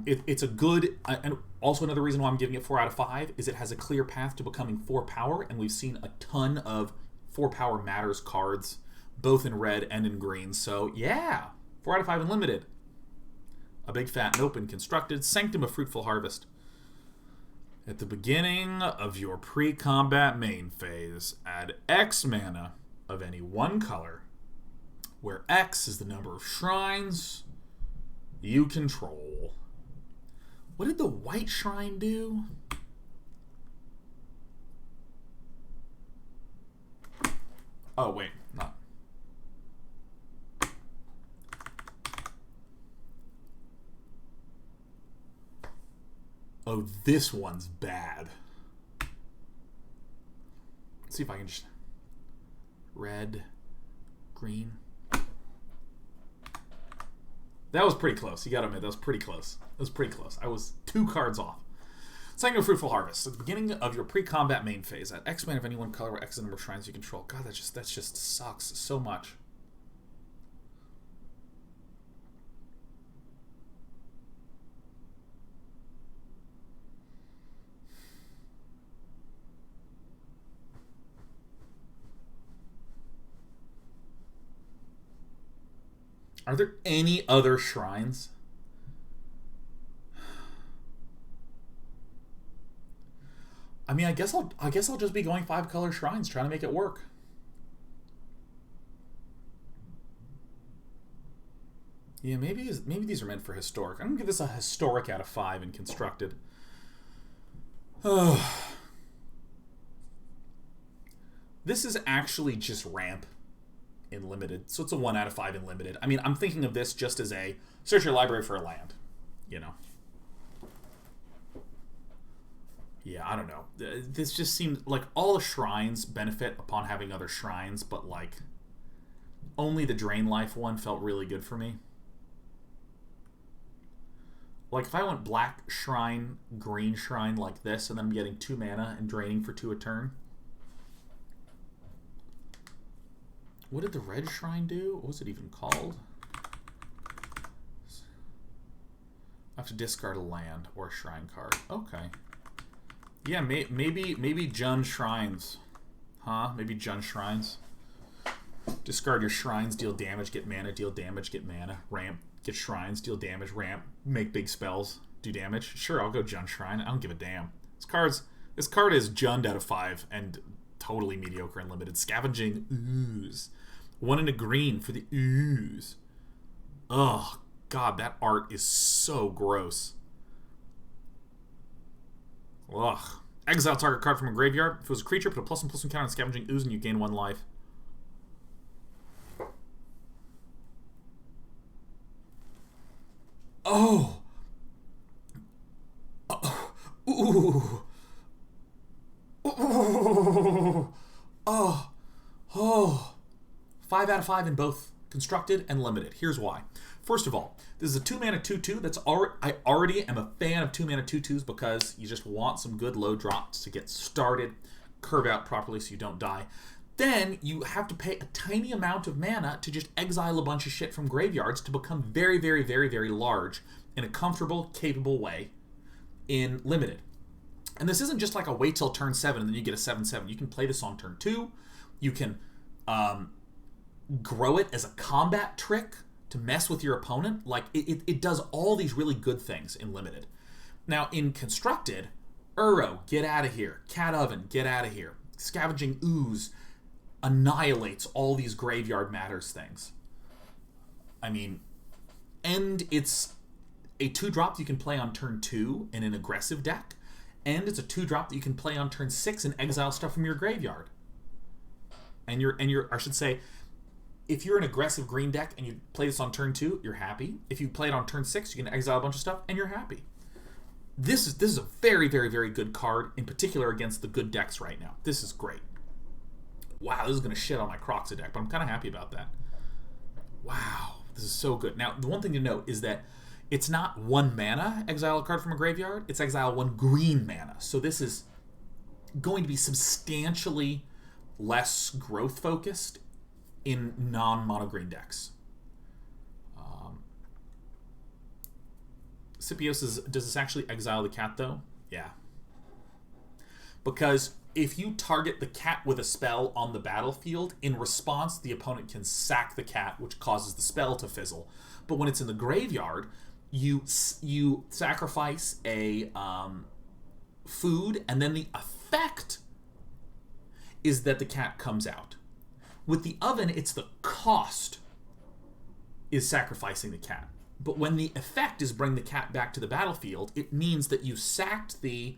Speaker 1: It's a good, and also another reason why I'm giving it 4 out of 5 is it has a clear path to becoming 4 power, and we've seen a ton of 4 power matters cards, both in red and in green. So yeah, 4 out of 5 in limited. A big fat nope in constructed. Sanctum of Fruitful Harvest. At the beginning of your pre-combat main phase, add X mana of any one color, where X is the number of shrines you control. What did the white shrine do? Oh, wait, not. Oh, this one's bad. Let's see if I can just... Red, green. That was pretty close. You gotta admit, that was pretty close. That was pretty close. I was 2 cards off. Sanctum of Fruitful Harvest. At the beginning of your pre-combat main phase, at X mana of any one color where X is the number of shrines you control. God, that just sucks so much. Are there any other shrines? I mean, I guess I'll just be going 5-color shrines, trying to make it work. Yeah, maybe these are meant for historic. I'm gonna give this a historic out of 5 in constructed. This is actually just ramp in limited, so it's a 1 out of 5 in limited. I mean, I'm thinking of this just as a search your library for a land, you know. Yeah, I don't know. This just seemed like all the shrines benefit upon having other shrines, but like only the Drain Life one felt really good for me. Like if I went black shrine, green shrine like this, and then I'm getting 2 mana and draining for 2 a turn. What did the red shrine do? What was it even called? I have to discard a land or a shrine card. Okay. Yeah, maybe Jun Shrines. Huh? Maybe Jun Shrines. Discard your shrines, deal damage, get mana, deal damage, get mana. Ramp, get shrines, deal damage, ramp, make big spells, do damage. Sure, I'll go Jun Shrine. I don't give a damn. This card is Junned out of 5 and totally mediocre and limited. Scavenging Ooze. 1 and a green for the Ooze. Ugh, God, that art is so gross. Ugh. Exile target card from a graveyard. If it was a creature, put a +1/+1 counter on Scavenging Ooze and you gain 1 life. Oh! Ooh! Ooh! Oh! Oh! 5 out of 5 in both constructed and limited. Here's why. First of all, this is a 2-mana 2/2. I already am a fan of 2-mana 2/2s because you just want some good low drops to get started, curve out properly so you don't die. Then you have to pay a tiny amount of mana to just exile a bunch of shit from graveyards to become very, very, very, very large in a comfortable, capable way in limited. And this isn't just like a wait till turn 7 and then you get a 7/7. You can play this on turn 2. You can grow it as a combat trick to mess with your opponent. Like, it does all these really good things in limited. Now, in constructed, Uro, get out of here. Cat Oven, get out of here. Scavenging Ooze annihilates all these graveyard matters things. I mean, and it's a 2-drop you can play on turn 2 in an aggressive deck, and it's a 2-drop that you can play on turn 6 and exile stuff from your graveyard. And you're I should say, if you're an aggressive green deck and you play this on turn 2, you're happy. If you play it on turn 6, you can exile a bunch of stuff and you're happy. This is a very, very, very good card, in particular against the good decks right now. This is great. Wow, this is going to shit on my Croxa deck, but I'm kind of happy about that. Wow, this is so good. Now, the one thing to note is that it's not 1 mana, exile a card from a graveyard. It's exile 1 green mana. So this is going to be substantially less growth-focused in non-mono green decks. Scipios says, does this actually exile the cat, though? Yeah. Because if you target the cat with a spell on the battlefield, in response, the opponent can sack the cat, which causes the spell to fizzle. But when it's in the graveyard, you sacrifice a food, and then the effect is that the cat comes out. With the oven, it's the cost is sacrificing the cat. But when the effect is bring the cat back to the battlefield, it means that you sacked the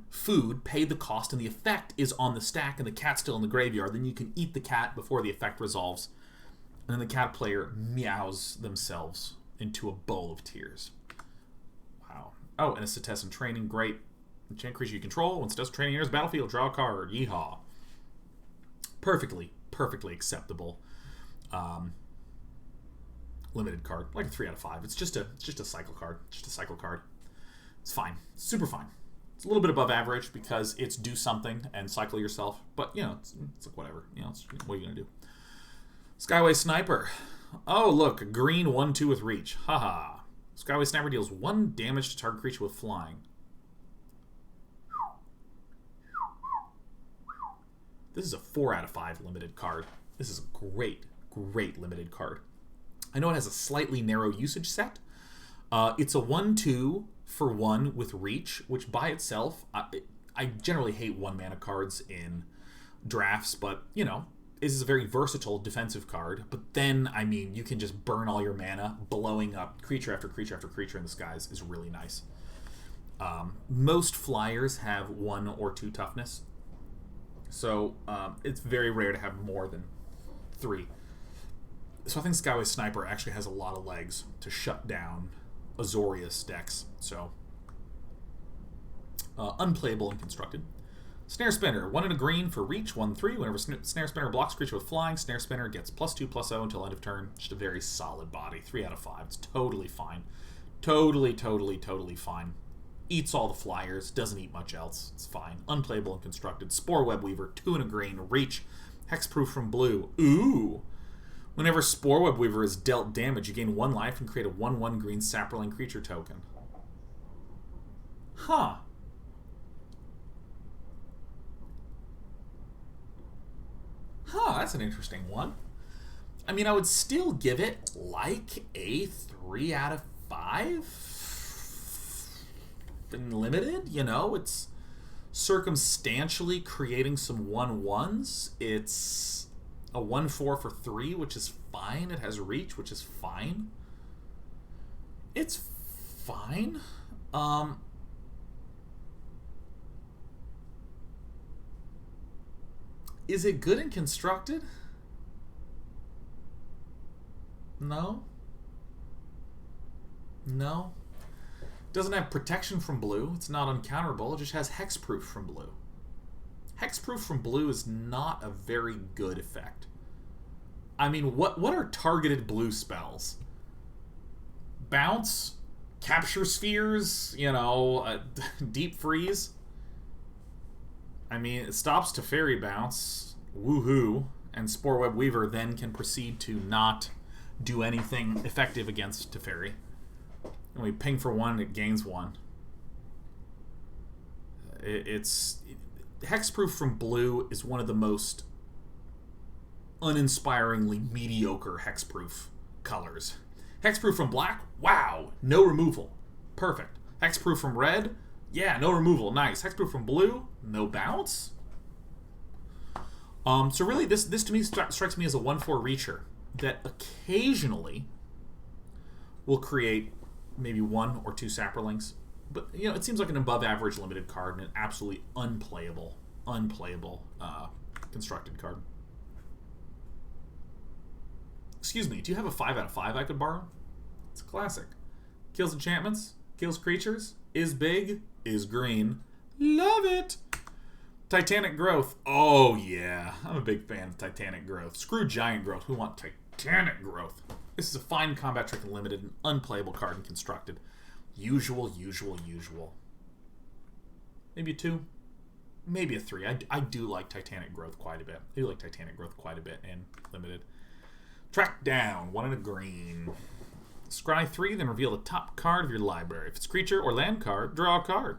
Speaker 1: food, paid the cost, and the effect is on the stack and the cat's still in the graveyard. Then you can eat the cat before the effect resolves. And then the cat player meows themselves into a bowl of tears. Wow. Oh, and a Cetessan training, great. Enchant creature you control. When Cetessan training enters the battlefield, draw a card. Yeehaw. Perfectly acceptable. Limited card, like a 3 out of 5. It's just a cycle card. Just a cycle card. It's fine. Super fine. It's a little bit above average because it's do something and cycle yourself. But, you know, it's like whatever. You know, what are you going to do? Skyway Sniper. Oh, look. A green 1/2 with reach. Haha. Skyway Sniper deals 1 damage to target creature with flying. This is a 4 out of 5 limited card. This is a great limited card. I know it has a slightly narrow usage set. It's a 1/2 for 1 with reach, which by itself, I generally hate 1 mana cards in drafts, but, you know, this is a very versatile defensive card. But then, I mean, you can just burn all your mana, blowing up creature after creature after creature in the skies is really nice. Most flyers have 1 or 2 toughness, so it's very rare to have more than 3. So I think Skyway Sniper actually has a lot of legs to shut down Azorius decks. So unplayable and constructed. Snare Spinner, 1 and a green for reach, 1/3. Whenever Snare Spinner blocks creature with flying, Snare Spinner gets +2/+0 until end of turn. Just a very solid body, 3 out of 5. It's totally fine. Totally fine. Eats all the flyers, doesn't eat much else. It's fine. Unplayable and constructed. Spore Web Weaver, 2 and a green, reach, hexproof from blue. Ooh! Whenever Spore Web Weaver is dealt damage, you gain 1 life and create a 1/1 green Saproling creature token. Huh. That's an interesting one. I mean, I would still give it like a 3 out of 5. In limited, you know, it's circumstantially creating some 1/1s. It's a 1/4 for 3, which is fine. It has reach, which is fine. It's fine. Is it good and constructed? No. Doesn't have protection from blue. It's not uncounterable. It just has hexproof from blue. Hexproof from blue is not a very good effect. I mean, what are targeted blue spells? Bounce, capture spheres, you know, deep freeze. I mean, it stops Teferi Bounce, woohoo, and Spore Web Weaver then can proceed to not do anything effective against Teferi. And we ping for 1, it gains 1. It's hexproof from blue is one of the most uninspiringly mediocre hexproof colors. Hexproof from black, wow, no removal, perfect. Hexproof from red, yeah, no removal, nice. Hexproof from blue, no bounce. So really, this to me strikes me as a 1/4 reacher that occasionally will create maybe 1 or 2 Saprolings. But, you know, it seems like an above-average limited card and an absolutely unplayable constructed card. Excuse me, do you have a 5 out of 5 I could borrow? It's a classic. Kills enchantments, kills creatures, is big, is green. Love it! Titanic Growth. Oh, yeah. I'm a big fan of Titanic Growth. Screw Giant Growth. Who want Titanic Growth? This is a fine combat trick and limited, an unplayable card and constructed. Usual. Maybe a 2. Maybe a 3. I do like Titanic Growth quite a bit. I do like Titanic Growth quite a bit in limited. Track down. 1 and a green. Scry 3, then reveal the top card of your library. If it's creature or land card, draw a card.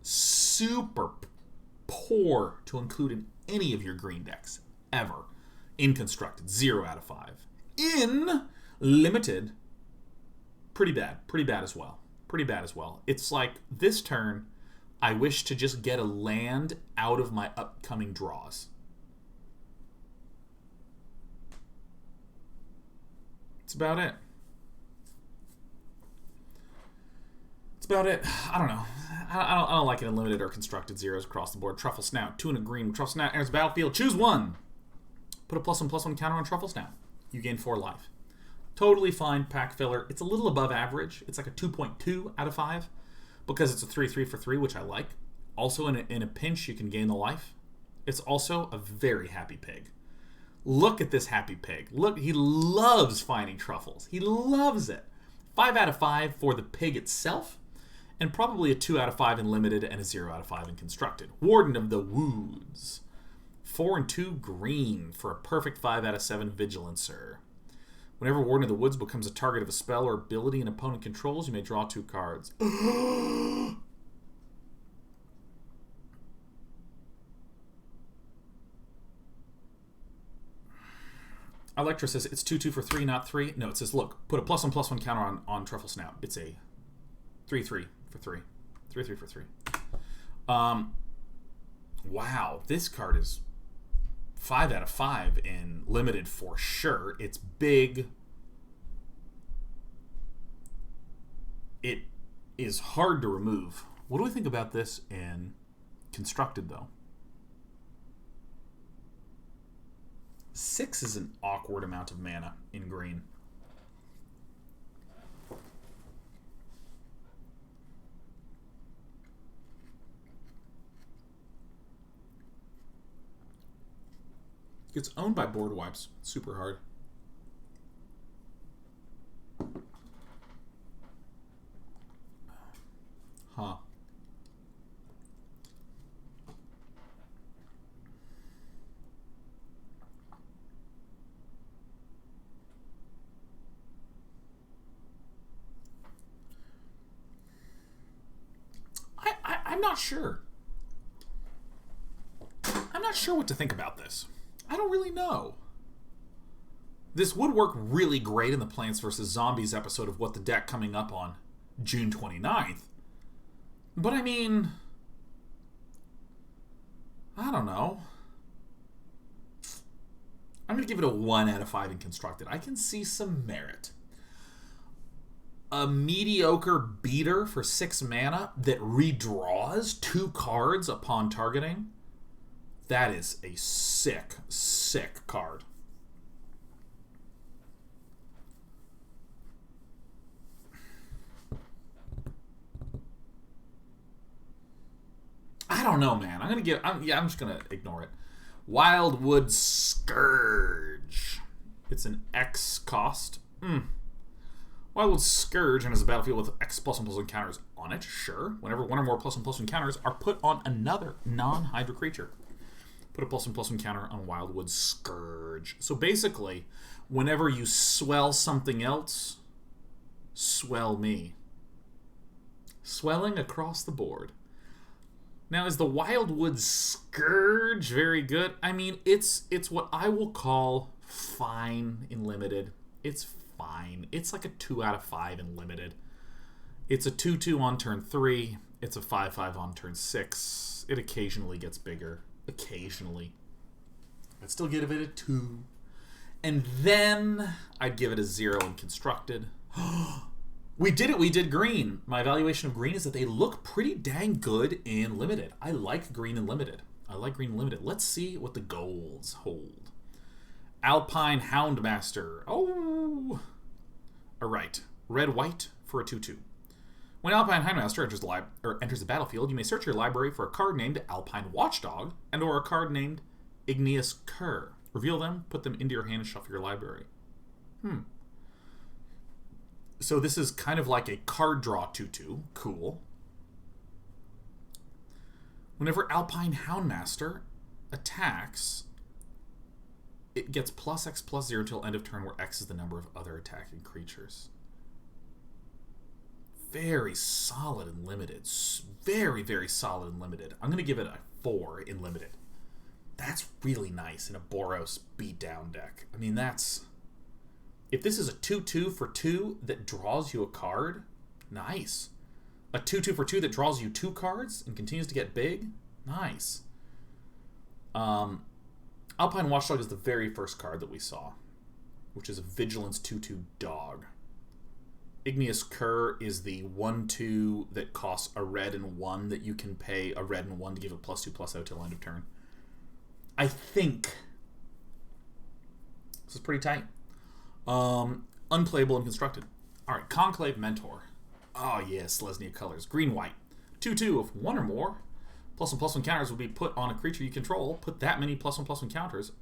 Speaker 1: Super poor to include in any of your green decks ever. In constructed, 0 out of 5. In limited, pretty bad as well. It's like this turn, I wish to just get a land out of my upcoming draws. That's about it. I don't know. I don't like it in limited or constructed 0s across the board. Truffle Snout, 2 and a green. Truffle Snout enters the battlefield. Choose 1. Put a +1/+1 counter on Truffle Snout. You gain 4 life. Totally fine pack filler. It's a little above average. It's like a 2.2 out of 5 because it's a 3/3 for 3, which I like. Also, in a pinch, you can gain the life. It's also a very happy pig. Look at this happy pig. Look, he loves finding truffles. He loves it. 5 out of 5 for the pig itself, and probably a 2 out of 5 in limited and a 0 out of 5 in constructed. Warden of the Woods. 4 and 2 green for a perfect 5 out of 7 Vigilancer. Whenever Warden of the Woods becomes a target of a spell or ability an opponent controls, you may draw 2 cards. Electra says it's 2/2 for 3, not 3. No, it says, look, put a +1/+1 counter on Truffle Snout. It's a 3/3 for 3. 3/3 for 3. Wow, this card is 5 out of 5 in limited for sure. It's big. It is hard to remove. What do we think about this in constructed, though? 6 is an awkward amount of mana in green. It's owned by Board Wipes. Super hard. Huh. I'm not sure. I'm not sure what to think about this. I don't really know. This would work really great in the Plants vs. Zombies episode of What the Deck coming up on June 29th. But I mean, I don't know. I'm going to give it a 1 out of 5 in constructed. I can see some merit. A mediocre beater for 6 mana that redraws 2 cards upon targeting. That is a sick, sick card. I don't know, man. I'm just gonna ignore it. Wildwood Scourge. It's an X cost. Wildwood Scourge enters the battlefield with X +1/+1 counters on it. Sure. Whenever one or more +1/+1 counters are put on another non-Hydra creature, put a +1/+1 counter on Wildwood Scourge. So basically, whenever you swell something else, swell me. Swelling across the board. Now, is the Wildwood Scourge very good? I mean, it's what I will call fine in limited. It's fine. It's like a 2 out of 5 in limited. It's a 2/2 on turn 3. It's a 5/5 on turn 6. It occasionally gets bigger. Occasionally. I'd still give it a 2. And then I'd give it a 0 in constructed. We did it. We did green. My evaluation of green is that they look pretty dang good in limited. I like green in limited. Let's see what the golds hold. Alpine Houndmaster. Oh. All right. Red-white for a 2/2. When Alpine Houndmaster enters the battlefield, you may search your library for a card named Alpine Watchdog and or a card named Igneous Cur. Reveal them, put them into your hand, and shuffle your library. So this is kind of like a card draw 2/2. Cool. Whenever Alpine Houndmaster attacks, it gets +X/+0 until end of turn, where X is the number of other attacking creatures. Very solid and limited. Very, very solid and limited. I'm going to give it a 4 in limited. That's really nice in a Boros beatdown deck. I mean, that's... If this is a 2/2 for 2 that draws you a card, nice. A 2/2 for 2 that draws you 2 cards and continues to get big, nice. Alpine Watchdog is the very first card that we saw, which is a Vigilance 2/2 dog. Igneous Cur is the 1/2 that costs a red and 1 that you can pay a red and 1 to give it +2/+0 till end of turn. I think this is pretty tight. Unplayable and constructed. Alright, Conclave Mentor. Oh yes, Lesnia colors. Green-white. 2/2 if 1 or more +1/+1 counters will be put on a creature you control. Put that many +1/+1 counters,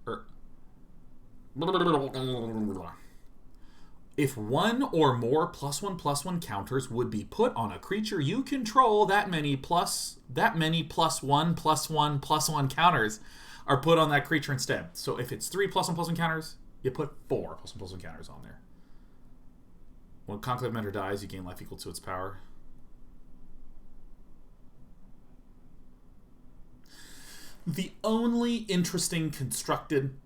Speaker 1: if 1 or more +1/+1 counters would be put on a creature you control, that many +1/+1/+1 counters are put on that creature instead. So if it's 3 +1/+1 counters, you put 4 +1/+1 counters on there. When Conclave Mentor dies, you gain life equal to its power. The only interesting constructed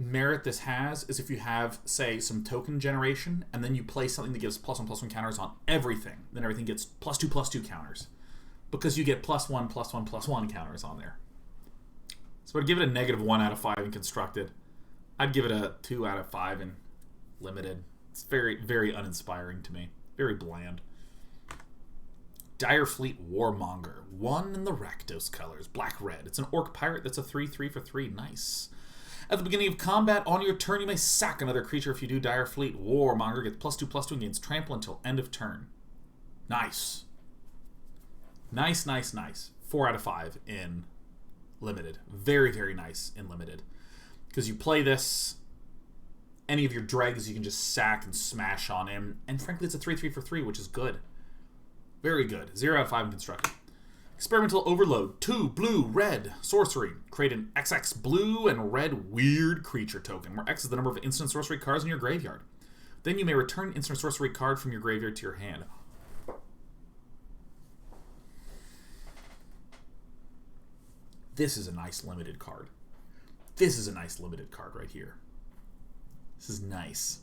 Speaker 1: merit this has is if you have, say, some token generation, and then you play something that gives +1/+1 counters on everything, then everything gets +2/+2 counters. Because you get +1/+1/+1 counters on there. So I'd give it a -1 out of 5 in constructed. I'd give it a 2 out of 5 in limited. It's very, very uninspiring to me. Very bland. Direfleet Warmonger. 1 in the Rakdos colors. Black-red. It's an orc pirate that's a 3/3 for 3. Nice. At the beginning of combat, on your turn, you may sack another creature. If you do, Direfleet Warmonger gets +2/+2 and gains trample until end of turn. Nice. Nice, nice, nice. 4 out of 5 in limited. Very, very nice in limited. Because you play this, any of your dregs you can just sack and smash on him. And frankly, it's a 3/3 for 3, which is good. Very good. 0 out of 5 in constructed. Experimental Overload. 2 blue, red, sorcery. Create an XX blue and red weird creature token, where X is the number of instant sorcery cards in your graveyard. Then you may return instant sorcery card from your graveyard to your hand. This is a nice limited card. This is a nice limited card right here. This is nice.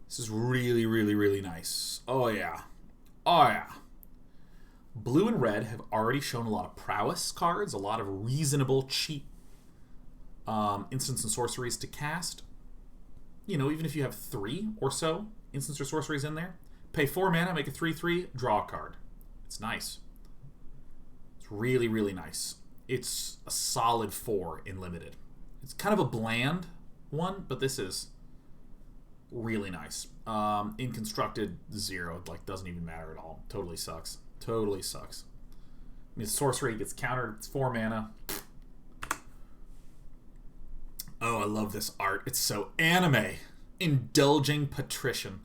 Speaker 1: This is really, really, really nice. Oh, yeah. Oh, yeah. Blue and red have already shown a lot of prowess cards, a lot of reasonable, cheap instants and sorceries to cast. You know, even if you have 3 or so instants or sorceries in there, pay 4 mana, make a 3/3, draw a card. It's nice. It's really, really nice. It's a solid 4 in limited. It's kind of a bland one, but this is really nice. In constructed, 0. Like, doesn't even matter at all. Totally sucks. Totally sucks. I mean, sorcery gets countered. It's 4 mana. Oh, I love this art. It's so anime. Indulging Patrician.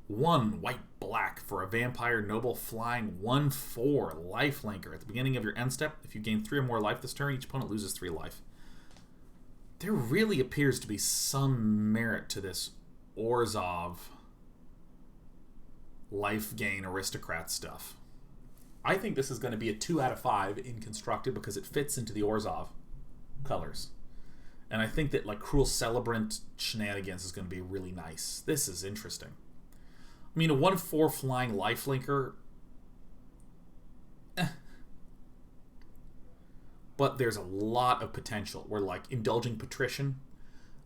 Speaker 1: 1 white-black for a vampire noble flying 1/4 lifelinker. At the beginning of your end step, if you gain 3 or more life this turn, each opponent loses 3 life. There really appears to be some merit to this Orzhov life gain aristocrat stuff. I think this is going to be a 2 out of 5 in constructed because it fits into the Orzhov colors. And I think that like Cruel Celebrant shenanigans is going to be really nice. This is interesting. I mean, a 1/4 flying lifelinker. But there's a lot of potential where, like, Indulging Patrician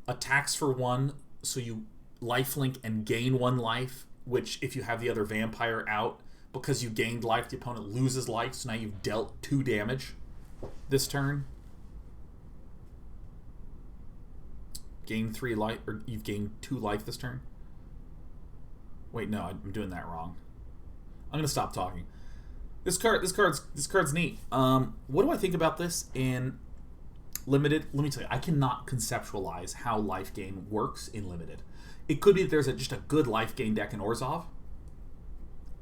Speaker 1: attacks for 1, so you lifelink and gain 1 life, which if you have the other vampire out, because you gained life, the opponent loses life, so now you've dealt 2 damage this turn. Gain 3 life, or you've gained 2 life this turn. Wait, no, I'm doing that wrong. I'm gonna stop talking. This card's neat. What do I think about this in limited? Let me tell you, I cannot conceptualize how life gain works in limited. It could be that there's just a good life gain deck in Orzhov.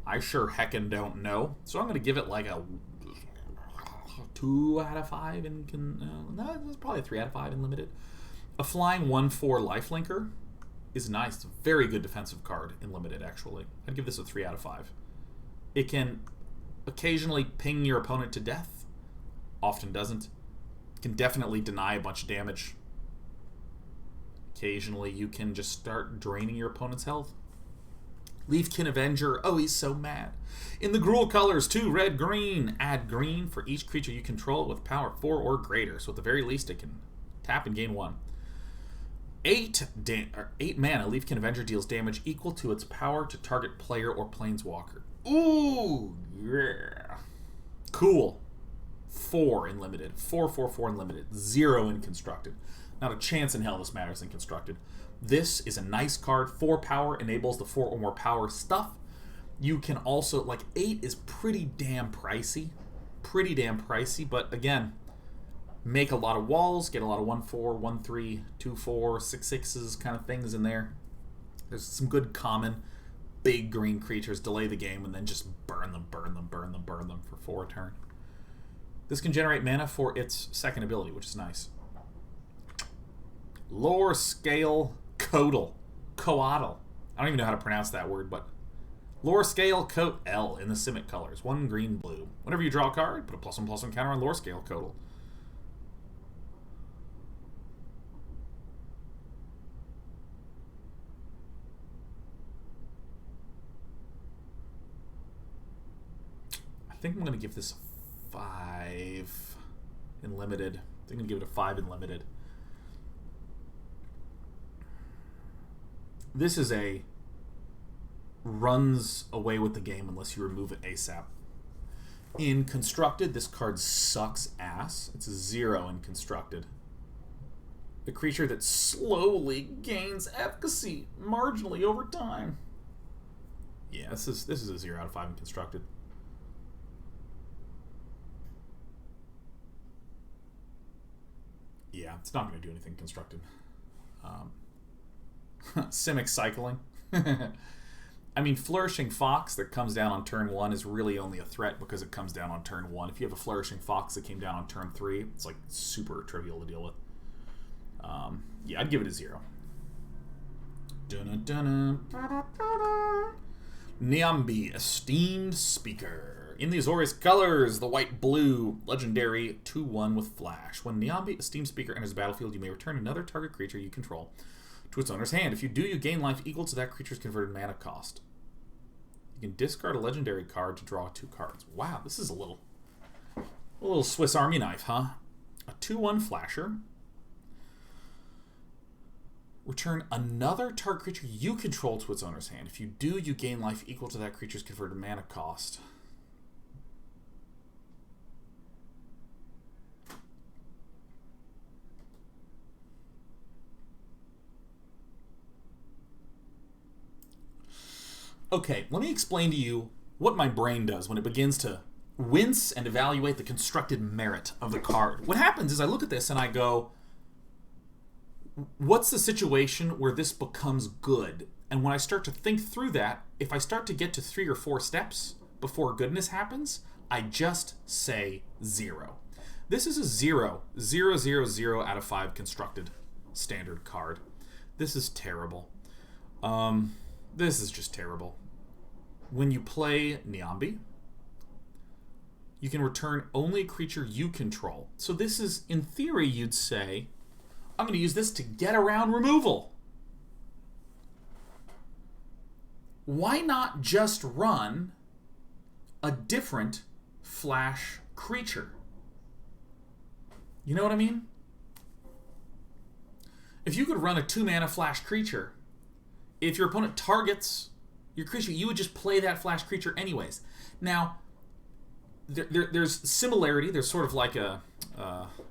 Speaker 1: I sure heckin' don't know. So I'm gonna give it like a 2 out of 5 and no, it's probably a 3 out of 5 in limited. A flying 1/4 lifelinker is nice. It's a very good defensive card in limited, actually. I'd give this a 3 out of 5. It can occasionally ping your opponent to death. Often doesn't. It can definitely deny a bunch of damage. Occasionally you can just start draining your opponent's health. Leafkin Avenger. Oh, he's so mad. In the Gruul colors, 2 red, green. Add green for each creature you control with power 4 or greater. So at the very least it can tap and gain 1. 8 mana, Leafkin Avenger deals damage equal to its power to target player or planeswalker. Ooh, yeah. Cool. 4 in limited. 4/4/4 in limited. 0 in constructed. Not a chance in hell this matters in constructed. This is a nice card. 4 power enables the 4 or more power stuff. You can also, like, 8 is pretty damn pricey. Pretty damn pricey, but again, make a lot of walls, get a lot of 1/4, 1/3, 2/4, 6/6s kind of things in there. There's some good common big green creatures, delay the game, and then just burn them for 4 a turn. This can generate mana for its second ability, which is nice. Lore Scale Coatl. Coatl. I don't even know how to pronounce that word, but Lore Scale Coat L in the Simic colors. 1 green, blue. Whenever you draw a card, put a +1/+1 counter on Lore Scale Coatl. think I'm going to give this a 5 in limited. I think I'm going to give it a 5 in limited. This is a runs away with the game unless you remove it ASAP. In Constructed, this card sucks ass. It's a 0 in Constructed. The creature that slowly gains efficacy marginally over time. Yeah, this is a 0 out of 5 in Constructed. Yeah, it's not going to do anything Constructed. Simic Cycling. I mean, Flourishing Fox that comes down on turn 1 is really only a threat because it comes down on turn 1. If you have a Flourishing Fox that came down on turn 3, it's like super trivial to deal with. Yeah, I'd give it a 0. Niambi, Esteemed Speaker. In the Azorius colors, the white-blue, legendary 2/1 with flash. When Niambi, Esteemed Speaker, enters the battlefield, you may return another target creature you control to its owner's hand. If you do, you gain life equal to that creature's converted mana cost. You can discard a legendary card to draw 2 cards. Wow, this is a little Swiss Army knife, huh? A 2/1 flasher. Return another target creature you control to its owner's hand. If you do, you gain life equal to that creature's converted mana cost. Okay, let me explain to you what my brain does when it begins to wince and evaluate the constructed merit of the card. What happens is I look at this and I go, what's the situation where this becomes good? And when I start to think through that, if I start to get to 3 or 4 steps before goodness happens, I just say 0. This is a 0, 0, 0, 0 out of 5 constructed standard card. This is terrible. This is just terrible. When you play Niambi, you can return only a creature you control. So this is, in theory, you'd say, I'm going to use this to get around removal. Why not just run a different flash creature? You know what I mean? If you could run a 2-mana flash creature, if your opponent targets your creature, you would just play that flash creature anyways. Now, there's similarity. There's sort of like a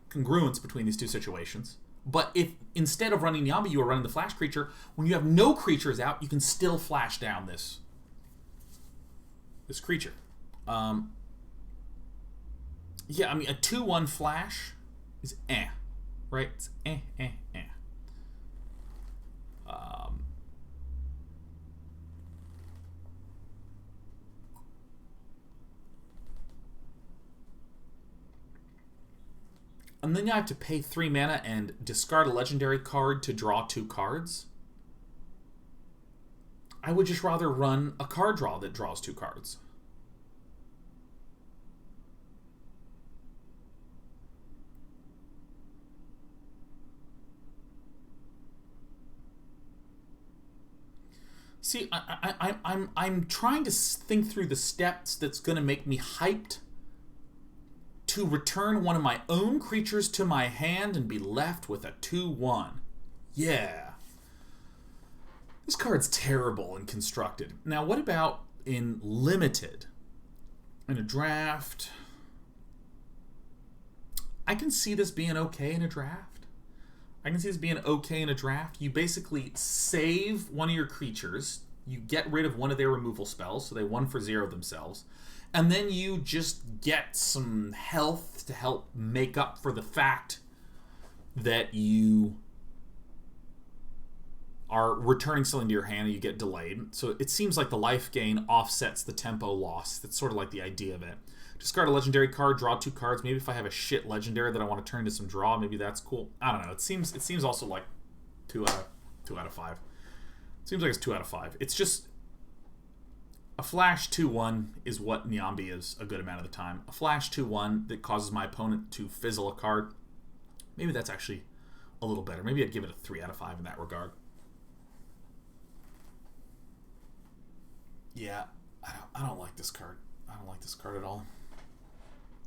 Speaker 1: congruence between these two situations. But if instead of running Niambi, you are running the flash creature, when you have no creatures out, you can still flash down this creature. Yeah, I mean, a 2/1 flash is right? It's And then you have to pay 3 mana and discard a legendary card to draw 2 cards. I would just rather run a card draw that draws 2 cards. See, I'm trying to think through the steps that's going to make me hyped to return one of my own creatures to my hand and be left with a 2/1. Yeah. This card's terrible in Constructed. Now, what about in Limited? In a draft? I can see this being okay in a draft. You basically save one of your creatures. You get rid of one of their removal spells, so they 1 for 0 themselves. And then you just get some health to help make up for the fact that you are returning something to your hand and you get delayed. So it seems like the life gain offsets the tempo loss. That's sort of like the idea of it. Discard a legendary card, draw 2 cards. Maybe if I have a shit legendary that I want to turn into some draw, maybe that's cool. I don't know. It seems also like 2 out of 5. It seems like it's 2 out of 5. It's just a flash 2/1 is what Niambi is a good amount of the time. A flash 2/1 that causes my opponent to fizzle a card. Maybe that's actually a little better. Maybe I'd give it a 3 out of 5 in that regard. Yeah, I don't like this card. I don't like this card at all.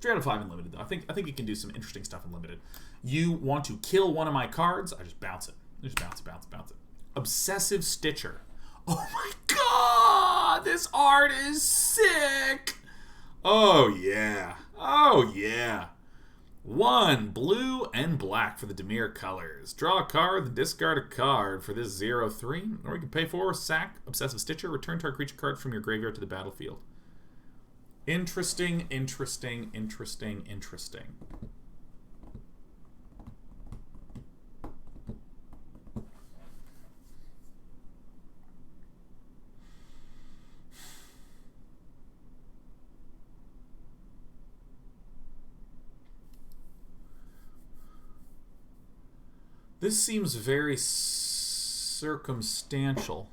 Speaker 1: 3 out of 5 in limited, though. I think you can do some interesting stuff in limited. You want to kill one of my cards, I just bounce it. I just bounce it. Obsessive Stitcher. Oh my god! This art is sick! Oh yeah. Oh yeah. 1 blue and black for the Dimir colors. Draw a card, then discard a card for this 0/3. Or you can pay 4, sack Obsessive Stitcher, return target creature card from your graveyard to the battlefield. Interesting. This seems very circumstantial.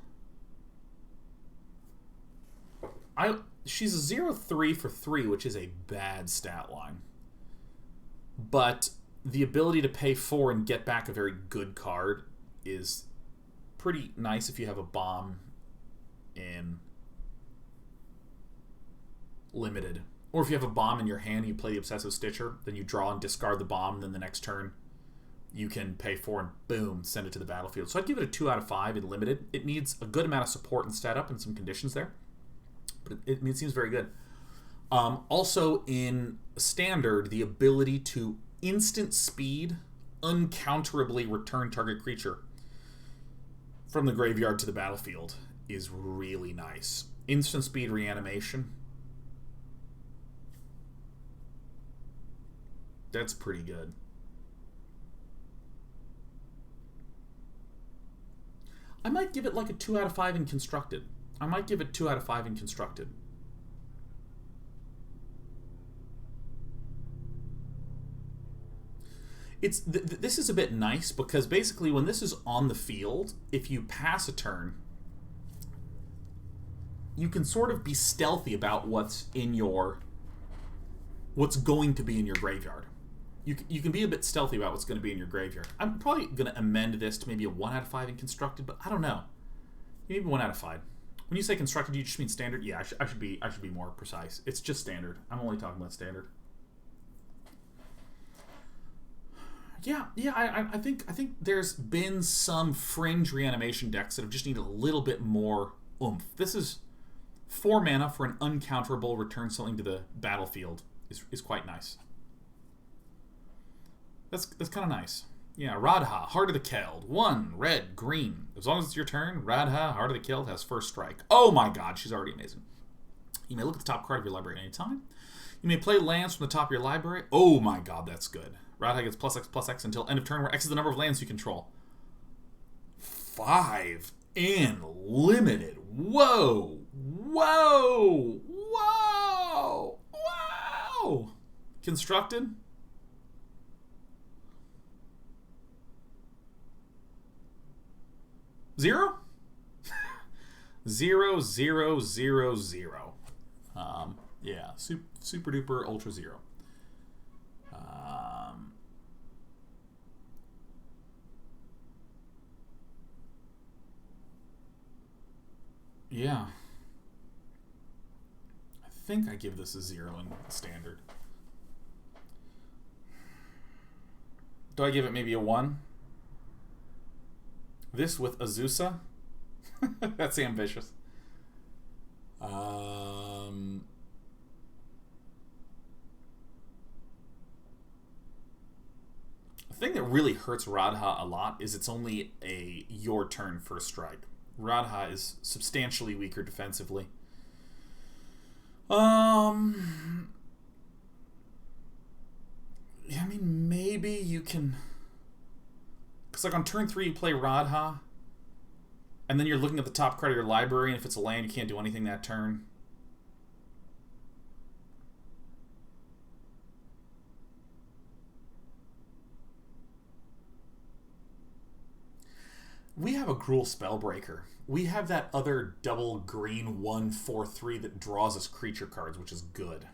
Speaker 1: She's a 0/3 for 3, which is a bad stat line. But the ability to pay 4 and get back a very good card is pretty nice if you have a bomb in limited. Or if you have a bomb in your hand and you play the Obsessive Stitcher, then you draw and discard the bomb, and then the next turn you can pay 4 and boom, send it to the battlefield. So I'd give it a 2 out of 5 in limited. It needs a good amount of support and setup and some conditions there. But it seems very good. Also in standard, the ability to instant speed, uncounterably return target creature from the graveyard to the battlefield is really nice. Instant speed reanimation. That's pretty good. I might give it like a 2 out of 5 in constructed. This is a bit nice because basically when this is on the field, if you pass a turn, you can sort of be stealthy about what's going to be in your graveyard. You can be a bit stealthy about what's going to be in your graveyard. I'm probably going to amend this to maybe a 1 out of 5 in constructed, but I don't know. Maybe 1 out of 5. When you say constructed, do you just mean standard? Yeah, I should be more precise. It's just standard. I'm only talking about standard. Yeah. I think there's been some fringe reanimation decks that have just needed a little bit more oomph. This is 4 mana for an uncounterable return something to the battlefield is quite nice. That's kind of nice. Yeah, Radha, Heart of the Keld. 1, red, green. As long as it's your turn, Radha, Heart of the Keld has first strike. Oh my god, she's already amazing. You may look at the top card of your library at any time. You may play lands from the top of your library. Oh my god, that's good. Radha gets +X/+X until end of turn, where X is the number of lands you control. 5 in limited. Whoa! Constructed? Zero? 0, 0, 0, 0. Yeah, super duper ultra zero. Yeah. I think I give this a 0 in standard. Do I give it maybe a 1? This with Azusa? That's ambitious. The thing that really hurts Radha a lot is it's only a your turn first strike. Radha is substantially weaker defensively. Yeah, I mean, maybe you can... Because like on turn 3 you play Radha, and then you're looking at the top card of your library, and if it's a land, you can't do anything that turn. We have a Gruul Spellbreaker. We have that other double green 1/4/3 that draws us creature cards, which is good.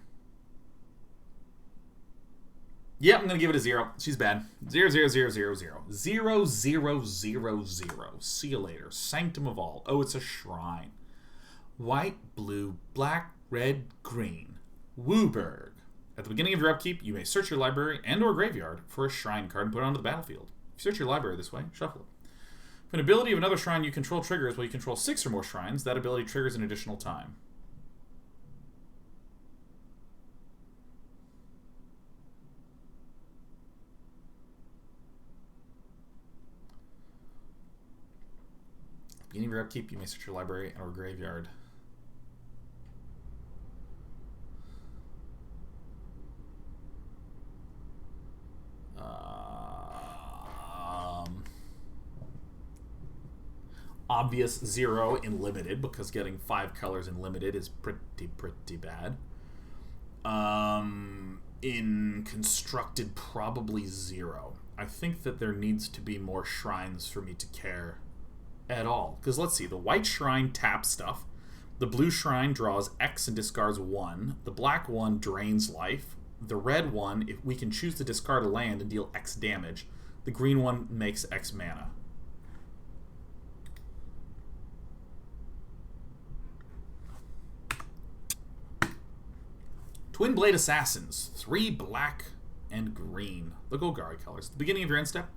Speaker 1: Yeah, I'm going to give it a 0. She's bad. 0, 0, 0, 0, 0. 0, 0, 0, 0. See you later. Sanctum of All. Oh, it's a shrine. White, blue, black, red, green. Wooburg. At the beginning of your upkeep, you may search your library and or graveyard for a shrine card and put it onto the battlefield. If you search your library this way, shuffle it. If an ability of another shrine you control triggers while you control 6 or more shrines, that ability triggers an additional time. Beginning of your upkeep, you may search your library or graveyard. Obvious 0 in limited, because getting 5 colors in limited is pretty bad. In constructed, probably 0. I think that there needs to be more shrines for me to care at all. Because let's see, the white shrine taps stuff. The blue shrine draws X and discards 1. The black one drains life. The red one, if we can choose to discard a land and deal X damage. The green one makes X mana. Twin Blade Assassins. 3 black and green. The Golgari colors. At the beginning of your end step,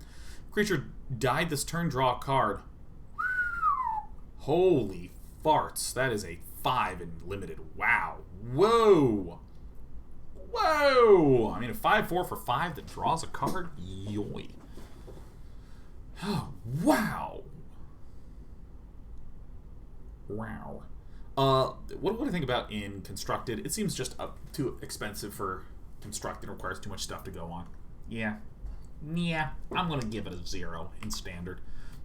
Speaker 1: creature died this turn, draw a card. Holy farts. That is a 5 in limited. Wow. Whoa. Whoa. I mean, a 5/4 for 5 that draws a card? Yoy. Oh, wow. Wow. What do I think about in constructed? It seems just too expensive for constructed. It requires too much stuff to go on. Yeah. I'm going to give it a 0 in standard.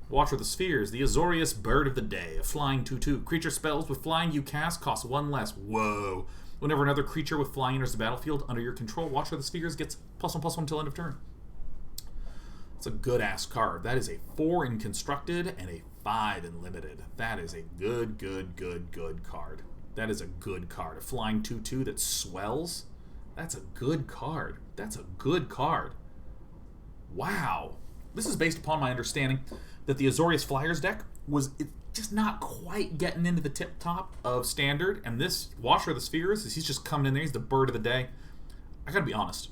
Speaker 1: Watcher of the Spheres, the Azorius Bird of the Day, a flying 2/2. Creature spells with flying you cast cost 1 less. Whoa. Whenever another creature with flying enters the battlefield under your control, Watcher of the Spheres gets +1/+1 until end of turn. It's a good-ass card. That is a 4 in constructed and a 5 in limited. That is a good card. That is a good card. A flying 2/2 that swells. That's a good card. That's a good card. Wow. This is based upon my understanding that the Azorius Flyers deck was just not quite getting into the tip-top of standard, and this Watcher of the Spheres, he's just coming in there. He's the bird of the day. I gotta be honest.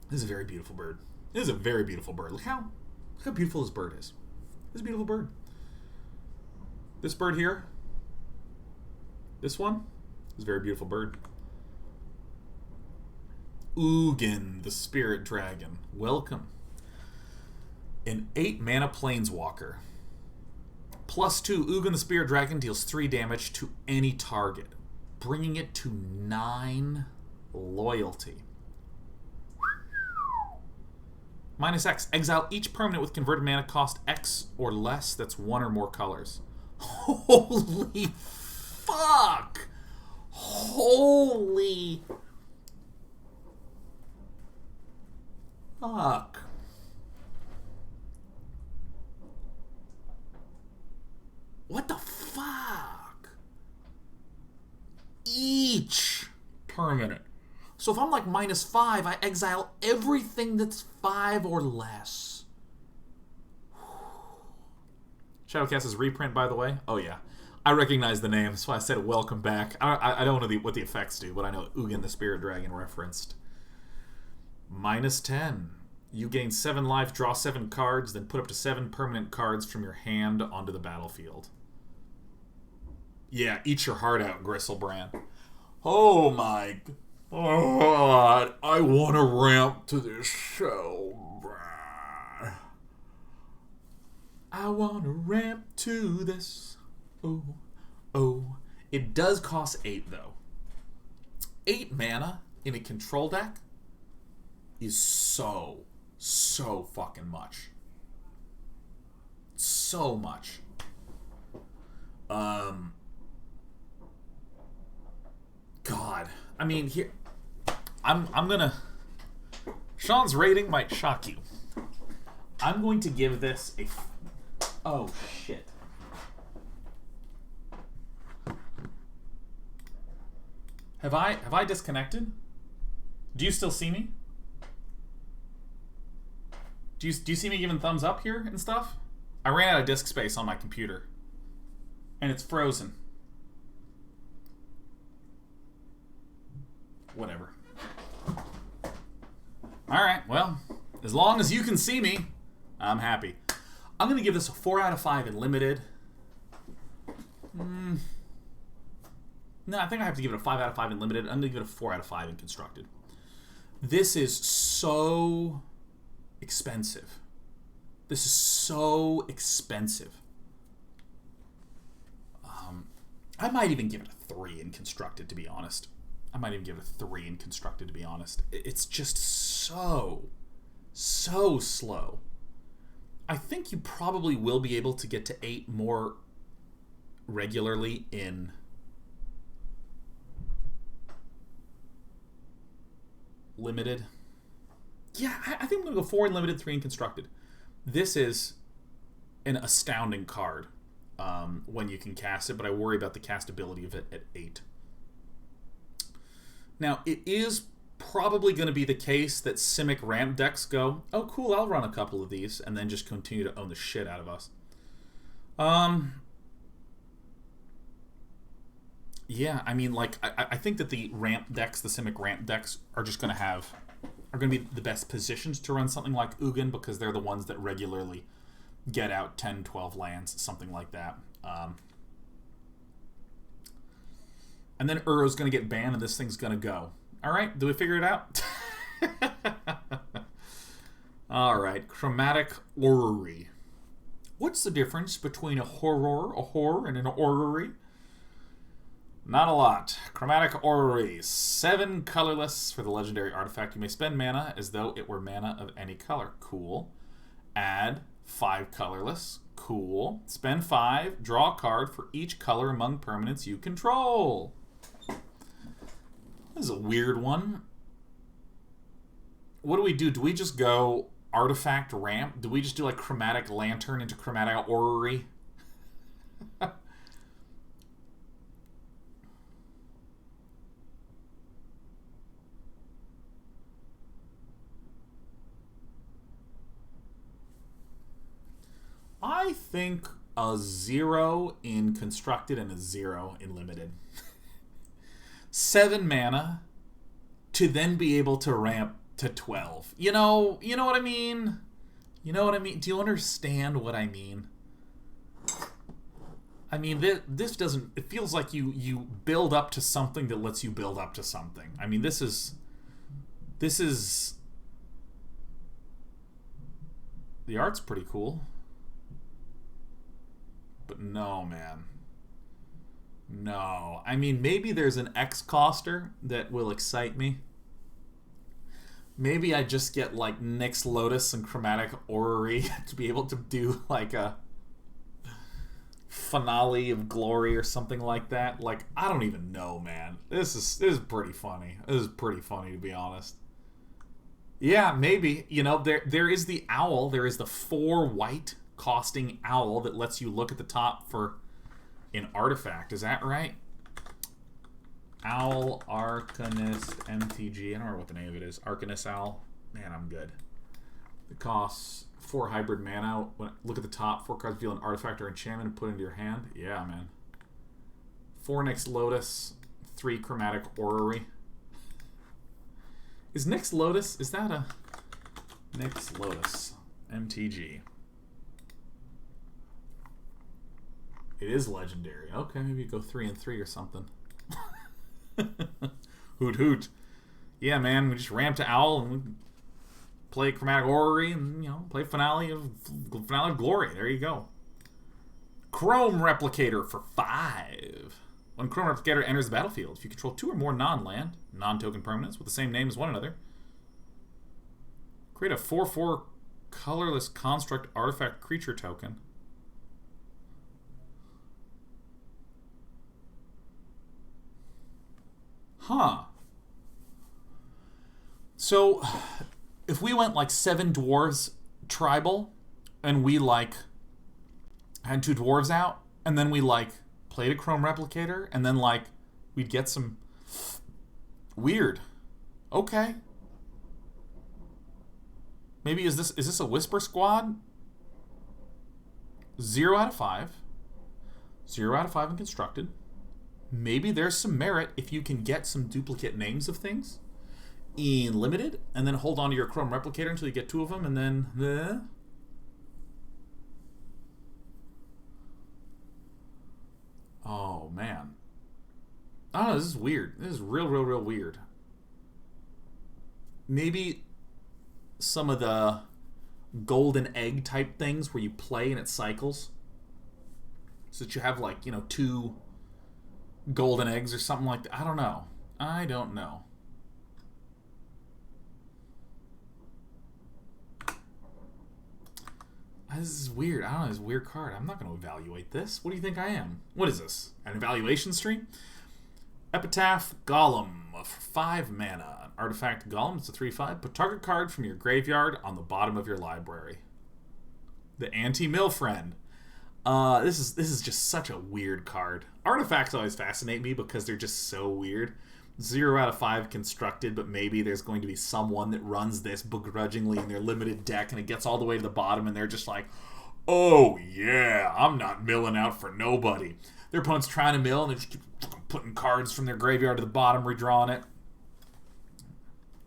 Speaker 1: This is a very beautiful bird. This is a very beautiful bird. Look how beautiful this bird is. This is a beautiful bird. This bird here, this one, is a very beautiful bird. Ugin, the Spirit Dragon. Welcome. An 8 mana Planeswalker. +2, Ugin the Spirit Dragon deals 3 damage to any target, bringing it to 9 loyalty. -X, exile each permanent with converted mana cost X or less that's 1 or more colors. Holy fuck! Holy fuck. What the fuck? Each permanent. So if I'm like -5, I exile everything that's 5 or less. Shadowcast's reprint, by the way. Oh yeah, I recognize the name. That's why I said welcome back. I don't know what the effects do, but I know Ugin the Spirit Dragon referenced. -10. You gain 7 life, draw 7 cards, then put up to 7 permanent cards from your hand onto the battlefield. Yeah, eat your heart out, Gristlebrand. Oh my God, I want to ramp to this show, Brad. I want to ramp to this. Oh. It does cost 8, though. 8 mana in a control deck is so fucking much. So much. God. I mean, here... I'm gonna... Sean's rating might shock you. I'm going to give this a... Oh, shit. Have I disconnected? Do you still see me? Do you see me giving thumbs up here and stuff? I ran out of disk space on my computer. And it's frozen. Whatever. Alright, well, as long as you can see me, I'm happy. I'm going to give this a 4 out of 5 in limited. No, I think I have to give it a 5 out of 5 in limited. I'm going to give it a 4 out of 5 in constructed. This is so expensive. This is so expensive. I might even give it a 3 in constructed, to be honest. I might even give it a 3 in constructed, to be honest. It's just so slow. I think you probably will be able to get to 8 more regularly in limited. Yeah, I think I'm going to go 4 in limited, 3 in constructed. This is an astounding card when you can cast it, but I worry about the castability of it at 8. Now, it is probably going to be the case that Simic ramp decks go, oh cool, I'll run a couple of these, and then just continue to own the shit out of us. Yeah, I mean, like, I think that the ramp decks, the Simic ramp decks, are going to be the best positions to run something like Ugin, because they're the ones that regularly get out 10, 12 lands, something like that. And then Uro's going to get banned, and this thing's going to go. All right, do we figure it out? All right, Chromatic Orrery. What's the difference between a horror, and an orrery? Not a lot. Chromatic Orrery. 7 colorless for the legendary artifact. You may spend mana as though it were mana of any color. Cool. Add 5 colorless. Cool. Spend 5. Draw a card for each color among permanents you control. This is a weird one. What do we do? Do we just go artifact ramp? Do we just do like Chromatic Lantern into Chromatic Orrery? I think a 0 in constructed and a 0 in limited. 7 mana to then be able to ramp to 12. You know what I mean? You know what I mean? Do you understand what I mean? I mean, this doesn't... It feels like you build up to something that lets you build up to something. I mean, this is... The art's pretty cool. But no, man. No. I mean, maybe there's an X-coster that will excite me. Maybe I just get, like, Nyx Lotus and Chromatic Orrery to be able to do, like, a Finale of Glory or something like that. Like, I don't even know, man. This is pretty funny. This is pretty funny, to be honest. Yeah, maybe. You know, there is the owl. There is the 4 white costing owl that lets you look at the top for an artifact. Is that right? Owl Arcanist MTG. I don't remember what the name of it is. Arcanist Owl. Man, I'm good. It costs 4 hybrid mana. Look at the top. 4 cards deal an artifact or enchantment and put it into your hand. Yeah, man. 4 Nyx Lotus. 3 Chromatic Orrery. Is Nyx Lotus... Is that a... Nyx Lotus. MTG. It is legendary. Okay, maybe you go 3 and 3 or something. Hoot hoot. Yeah, man, we just ramp to Owl and we play Chromatic Orrery and, you know, play Finale of Glory. There you go. Chrome Replicator for 5. When Chrome Replicator enters the battlefield, if you control 2 or more non-land, non-token permanents with the same name as one another, create a 4/4 colorless construct artifact creature token. Huh. So, if we went like 7 dwarves tribal, and we like had 2 dwarves out, and then we like played a Chrome Replicator, and then like we'd get some weird. Okay. Maybe is this a Whisper Squad? 0 out of 5. 0 out of 5 in constructed. Maybe there's some merit if you can get some duplicate names of things in limited, and then hold on to your Chrome Replicator until you get 2 of them, and then... Oh, man. I don't know, this is weird. This is real weird. Maybe some of the golden egg type things where you play and it cycles. So that you have, like, you know, 2 golden eggs or something like that. I don't know. This is weird. I don't know. This is a weird card. I'm not going to evaluate this. What do you think I am? What is this? An evaluation stream? Epitaph Golem for 5 mana. Artifact Golem, it's a 3/5. Put target card from your graveyard on the bottom of your library. The anti-mill friend. This is just such a weird card. Artifacts always fascinate me because they're just so weird. 0 out of 5 constructed, but maybe there's going to be someone that runs this begrudgingly in their limited deck, and it gets all the way to the bottom, and they're just like, oh yeah, I'm not milling out for nobody. Their opponent's trying to mill, and they just keep putting cards from their graveyard to the bottom, redrawing it.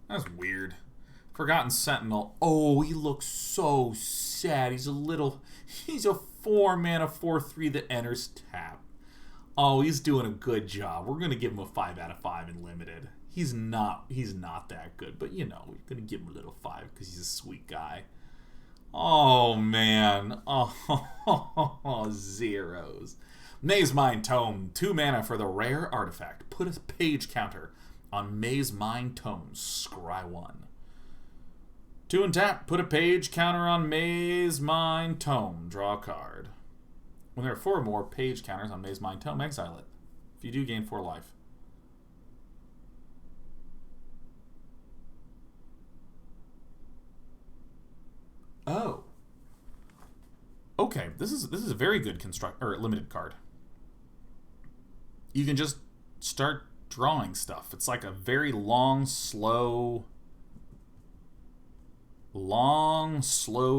Speaker 1: That's weird. Forgotten Sentinel. Oh, he looks so sad. He's a 4-mana 4/3 that enters tap. Oh, he's doing a good job. We're gonna give him a 5 out of 5 in limited. He's not that good, but you know, we're gonna give him a little 5 because he's a sweet guy. Oh man. Oh, zeros. Maze Mind Tome, 2 mana for the rare artifact. Put a page counter on Maze Mind Tome. Scry 1. 2 and tap. Put a page counter on Maze Mind Tome. Draw a card. When there are 4 or more page counters on Maze Mind Tome, exile it. If you do, gain 4 life. Oh. Okay, this is a very good limited card. You can just start drawing stuff. It's like a very long, slow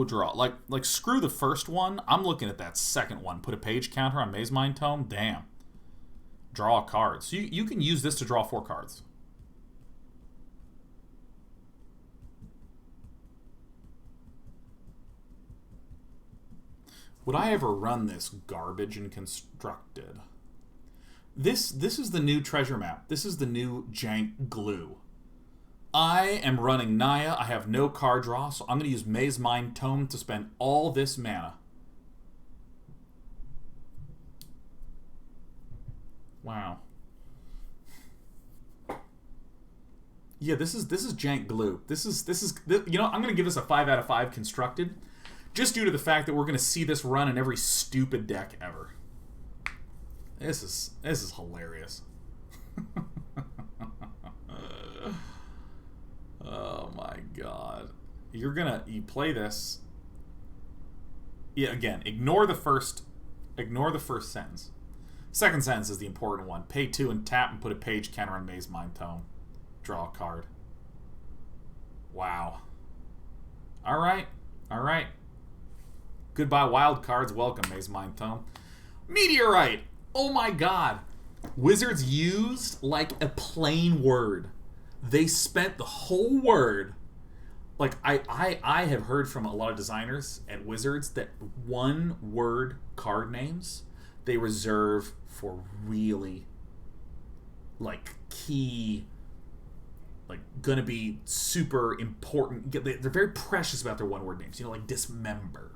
Speaker 1: draw. Like screw the first one. I'm looking at that second one. Put a page counter on Maze Mind Tome. Damn. Draw a card. So you can use this to draw 4 cards. Would I ever run this garbage in Constructed? This is the new treasure map. This is the new jank glue. I am running Naya. I have no card draw, so I'm going to use Maze Mind Tome to spend all this mana. Wow. Yeah, this is jank glue. This is you know, I'm going to give this a 5 out of 5 Constructed, just due to the fact that we're going to see this run in every stupid deck ever. This is hilarious. Oh my god. You play this. Yeah, again, ignore the first sentence. Second sentence is the important one. Pay 2 and tap and put a page counter on Maze Mind Tome. Draw a card. Wow. Alright. Goodbye wild cards. Welcome, Maze Mind Tome. Meteorite! Oh my god. Wizards used like a plain word. They spent the whole word. Like, I have heard from a lot of designers at Wizards that 1-word card names they reserve for really, like, key, like, gonna be super important. They're very precious about their 1-word names. You know, like Dismember,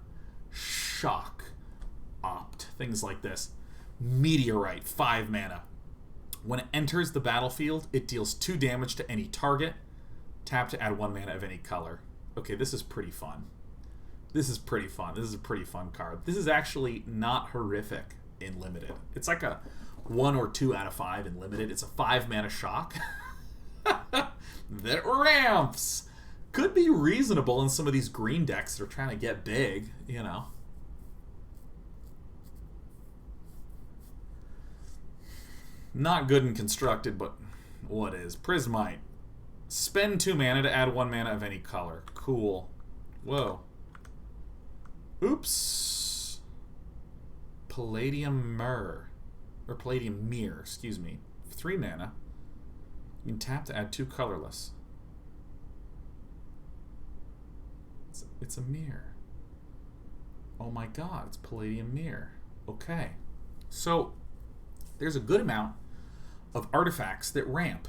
Speaker 1: Shock, Opt, things like this. Meteorite, 5 mana. When it enters the battlefield, it deals 2 damage to any target. Tap to add 1 mana of any color. Okay, this is pretty fun. This is a pretty fun card. This is actually not horrific in limited. It's like a 1 or 2 out of 5 in limited. It's a 5 mana shock that ramps. Could be reasonable in some of these green decks that are trying to get big, you know. Not good and constructed, but what is? Prismite. Spend 2 mana to add 1 mana of any color. Cool. Whoa. Oops. Palladium Mirror. Or Palladium Mirror, excuse me. 3 mana. You can tap to add 2 colorless. It's a mirror. Oh my god, it's Palladium Mirror. Okay. So, there's a good amount of artifacts that ramp.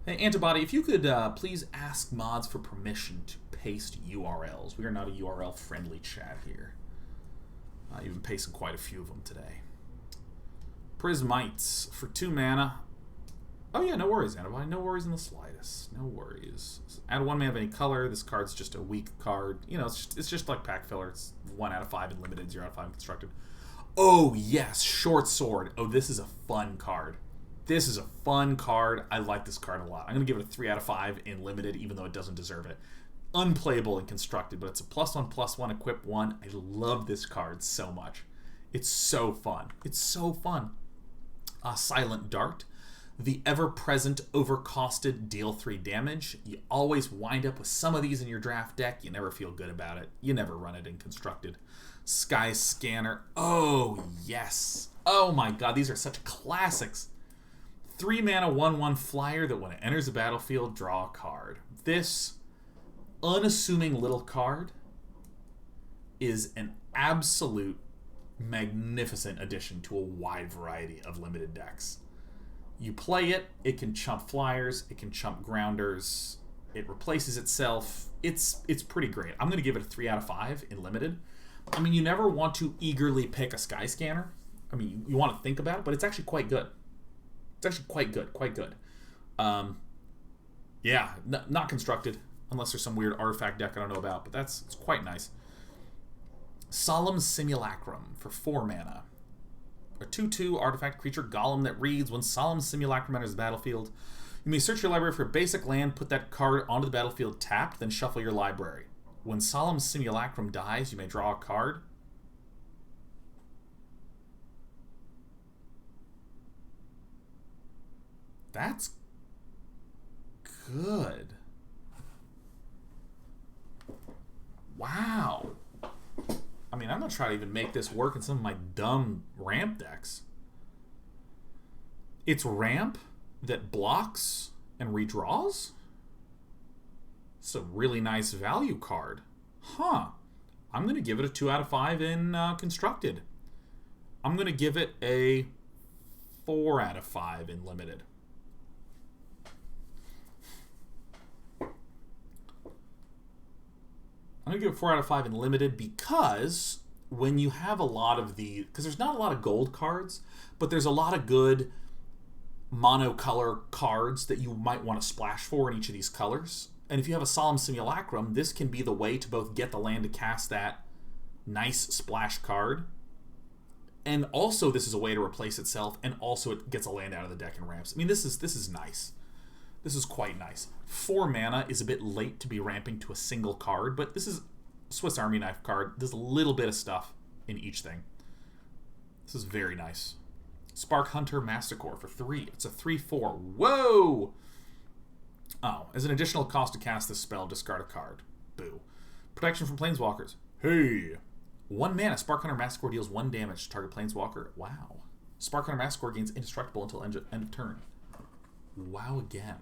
Speaker 1: Hey, Antibody, if you could please ask mods for permission to paste URLs. We are not a URL-friendly chat here. You've been pasting quite a few of them today. Prismites for 2 mana. Oh yeah, no worries, Antibody. No worries in the slightest. No worries. Add 1 mana of any color. This card's just a weak card. You know, it's just like pack filler. It's 1 out of 5 in limited, 0 out of 5 in constructed. Oh yes, Short Sword. Oh, this is a fun card. This is a fun card. I like this card a lot. I'm going to give it a 3 out of 5 in limited, even though it doesn't deserve it. Unplayable in constructed, but it's a +1/+1 equip 1. I love this card so much. It's so fun. It's so fun. Silent Dart. The ever-present overcosted deal 3 damage. You always wind up with some of these in your draft deck. You never feel good about it. You never run it in constructed. Sky Scanner. Oh, yes. Oh my god, these are such classics. 3 mana 1/1 flyer that when it enters the battlefield, draw a card. This unassuming little card is an absolute magnificent addition to a wide variety of limited decks. You play it, it can chump flyers, it can chump grounders, it replaces itself. It's pretty great. I'm going to give it a 3 out of 5 in limited. I mean, you never want to eagerly pick a Sky Scanner. I mean, you want to think about it, but it's actually quite good. It's actually quite good. Yeah, not constructed, unless there's some weird artifact deck I don't know about, but it's quite nice. Solemn Simulacrum for 4 mana. A 2/2 artifact creature golem that reads, when Solemn Simulacrum enters the battlefield, you may search your library for a basic land, put that card onto the battlefield tapped, then shuffle your library. When Solemn Simulacrum dies, you may draw a card. That's good. Wow. I mean, I'm going to try to even make this work in some of my dumb ramp decks. It's ramp that blocks and redraws? It's a really nice value card. Huh. I'm going to give it a 2 out of 5 in constructed. I'm going to give it a 4 out of 5 in limited. I'm going to give it 4 out of 5 in limited because when you have a lot of the... Because there's not a lot of gold cards, but there's a lot of good monocolor cards that you might want to splash for in each of these colors. And if you have a Solemn Simulacrum, this can be the way to both get the land to cast that nice splash card, and also this is a way to replace itself, and also it gets a land out of the deck and ramps. I mean, this is nice. This is quite nice. 4 mana is a bit late to be ramping to a single card, but this is a Swiss Army knife card. There's a little bit of stuff in each thing. This is very nice. Spark Hunter Masticore for 3. It's a 3/4. Whoa! Oh, as an additional cost to cast this spell, discard a card. Boo. Protection from Planeswalkers. Hey! 1 mana, Spark Hunter Masticore deals 1 damage to target Planeswalker. Wow. Spark Hunter Masticore gains indestructible until end of turn. Wow again.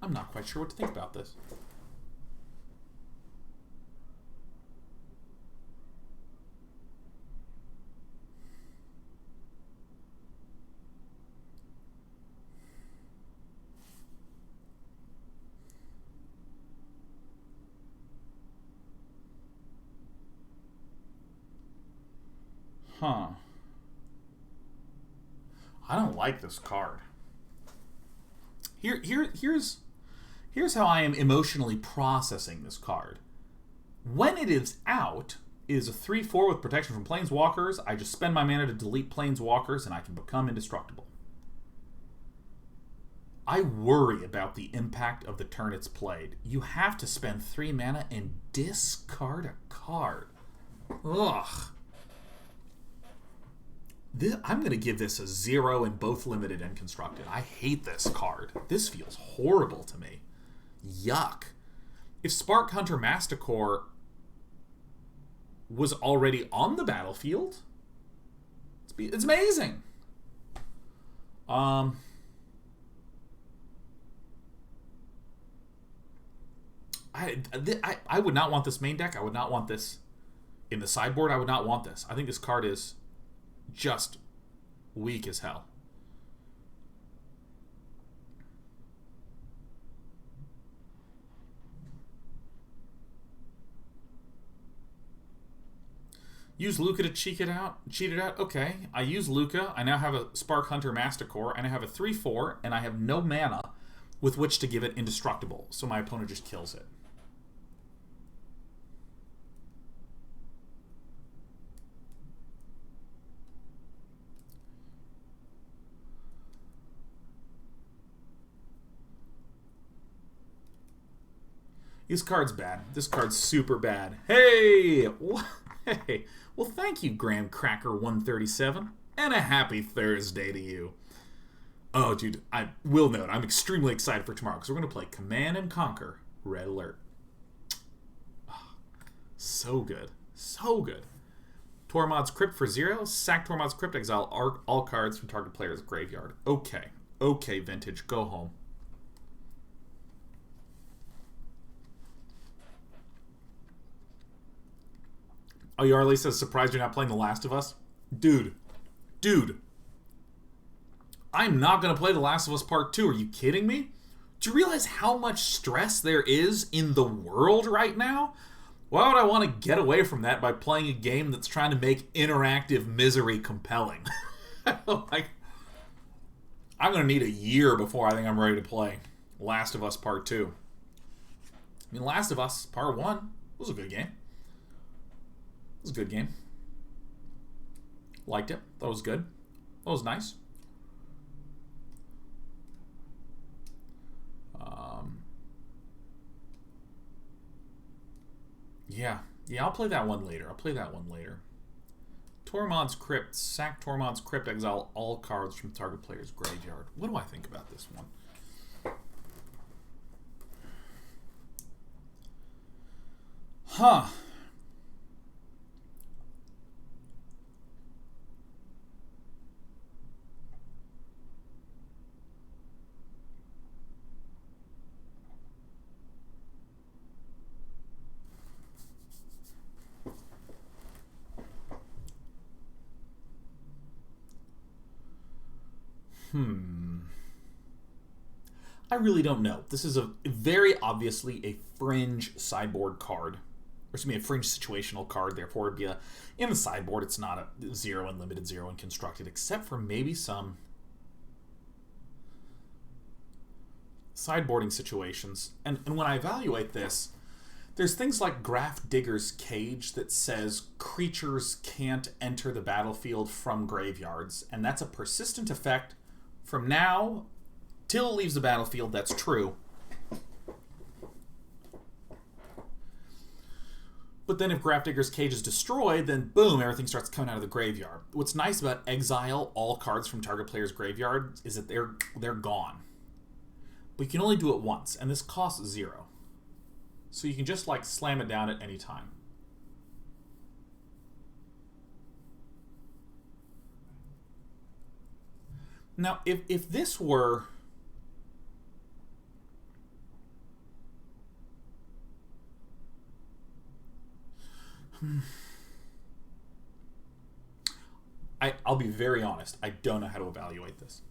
Speaker 1: I'm not quite sure what to think about this. Huh. I don't like this card. Here's how I am emotionally processing this card. When it is out, it is a 3/4 with protection from Planeswalkers. I just spend my mana to delete Planeswalkers and I can become indestructible. I worry about the impact of the turn it's played. You have to spend 3 mana and discard a card. Ugh. I'm going to give this a 0 in both limited and constructed. I hate this card. This feels horrible to me. Yuck. If Spark Hunter Masticore was already on the battlefield, it's amazing. I would not want this main deck. I would not want this in the sideboard. I would not want this. I think this card is just weak as hell. Use Luca to cheat it out. Okay, I use Luca. I now have a Spark Hunter Masticore, and I have a 3/4, and I have no mana with which to give it indestructible. So my opponent just kills it. This card's bad. This card's super bad. Hey! Hey! Well, thank you, Graham Cracker 137, and a happy Thursday to you. Oh, dude, I will note, I'm extremely excited for tomorrow, because we're going to play Command and Conquer Red Alert. Oh, so good. So good. Tormod's Crypt for 0. Sack Tormod's Crypt, exile all cards from target player's graveyard. Okay. Okay, Vintage, go home. Oh, Yarley says, surprised you're not playing The Last of Us? Dude. I'm not going to play The Last of Us Part 2. Are you kidding me? Do you realize how much stress there is in the world right now? Why would I want to get away from that by playing a game that's trying to make interactive misery compelling? Like, I'm going to need a year before I think I'm ready to play Last of Us Part 2. I mean, Last of Us Part 1 was a good game. It was a good game. Liked it. Thought it was good. That was nice. Yeah, I'll play that one later. Tormod's Crypt. Sack Tormod's Crypt. Exile all cards from target player's graveyard. What do I think about this one? Huh. I really don't know. This is a very obviously a fringe sideboard card. Or excuse me, a fringe situational card. Therefore, it'd be in the sideboard, it's not a 0 and limited, 0 and constructed, except for maybe some sideboarding situations. And when I evaluate this, there's things like Graph Digger's Cage that says creatures can't enter the battlefield from graveyards. And that's a persistent effect from now till it leaves the battlefield. That's true. But then if Graph Digger's Cage is destroyed, then boom, everything starts coming out of the graveyard. What's nice about exile all cards from target player's graveyard is that they're gone. But you can only do it once, and this costs 0. So you can just like slam it down at any time. Now, if this were... I'll be very honest. I don't know how to evaluate this.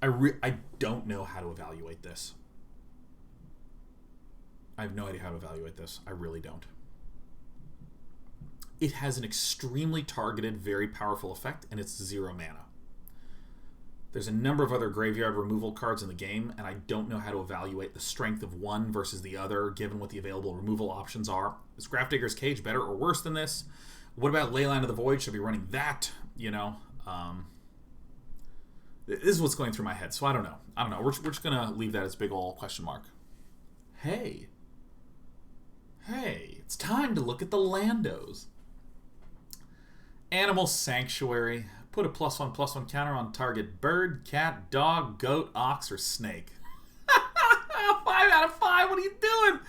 Speaker 1: I don't know how to evaluate this. I have no idea how to evaluate this. I really don't. It has an extremely targeted, very powerful effect, and it's 0 mana. There's a number of other graveyard removal cards in the game, and I don't know how to evaluate the strength of one versus the other, given what the available removal options are. Is Graph Digger's Cage better or worse than this? What about Leyline of the Void? Should I be running that? You know, this is what's going through my head, so I don't know. We're just going to leave that as a big ol' question mark. Hey, it's time to look at the Landos. Animal Sanctuary. Put a +1/+1 counter on target bird, cat, dog, goat, ox, or snake. 5 out of 5. What are you doing?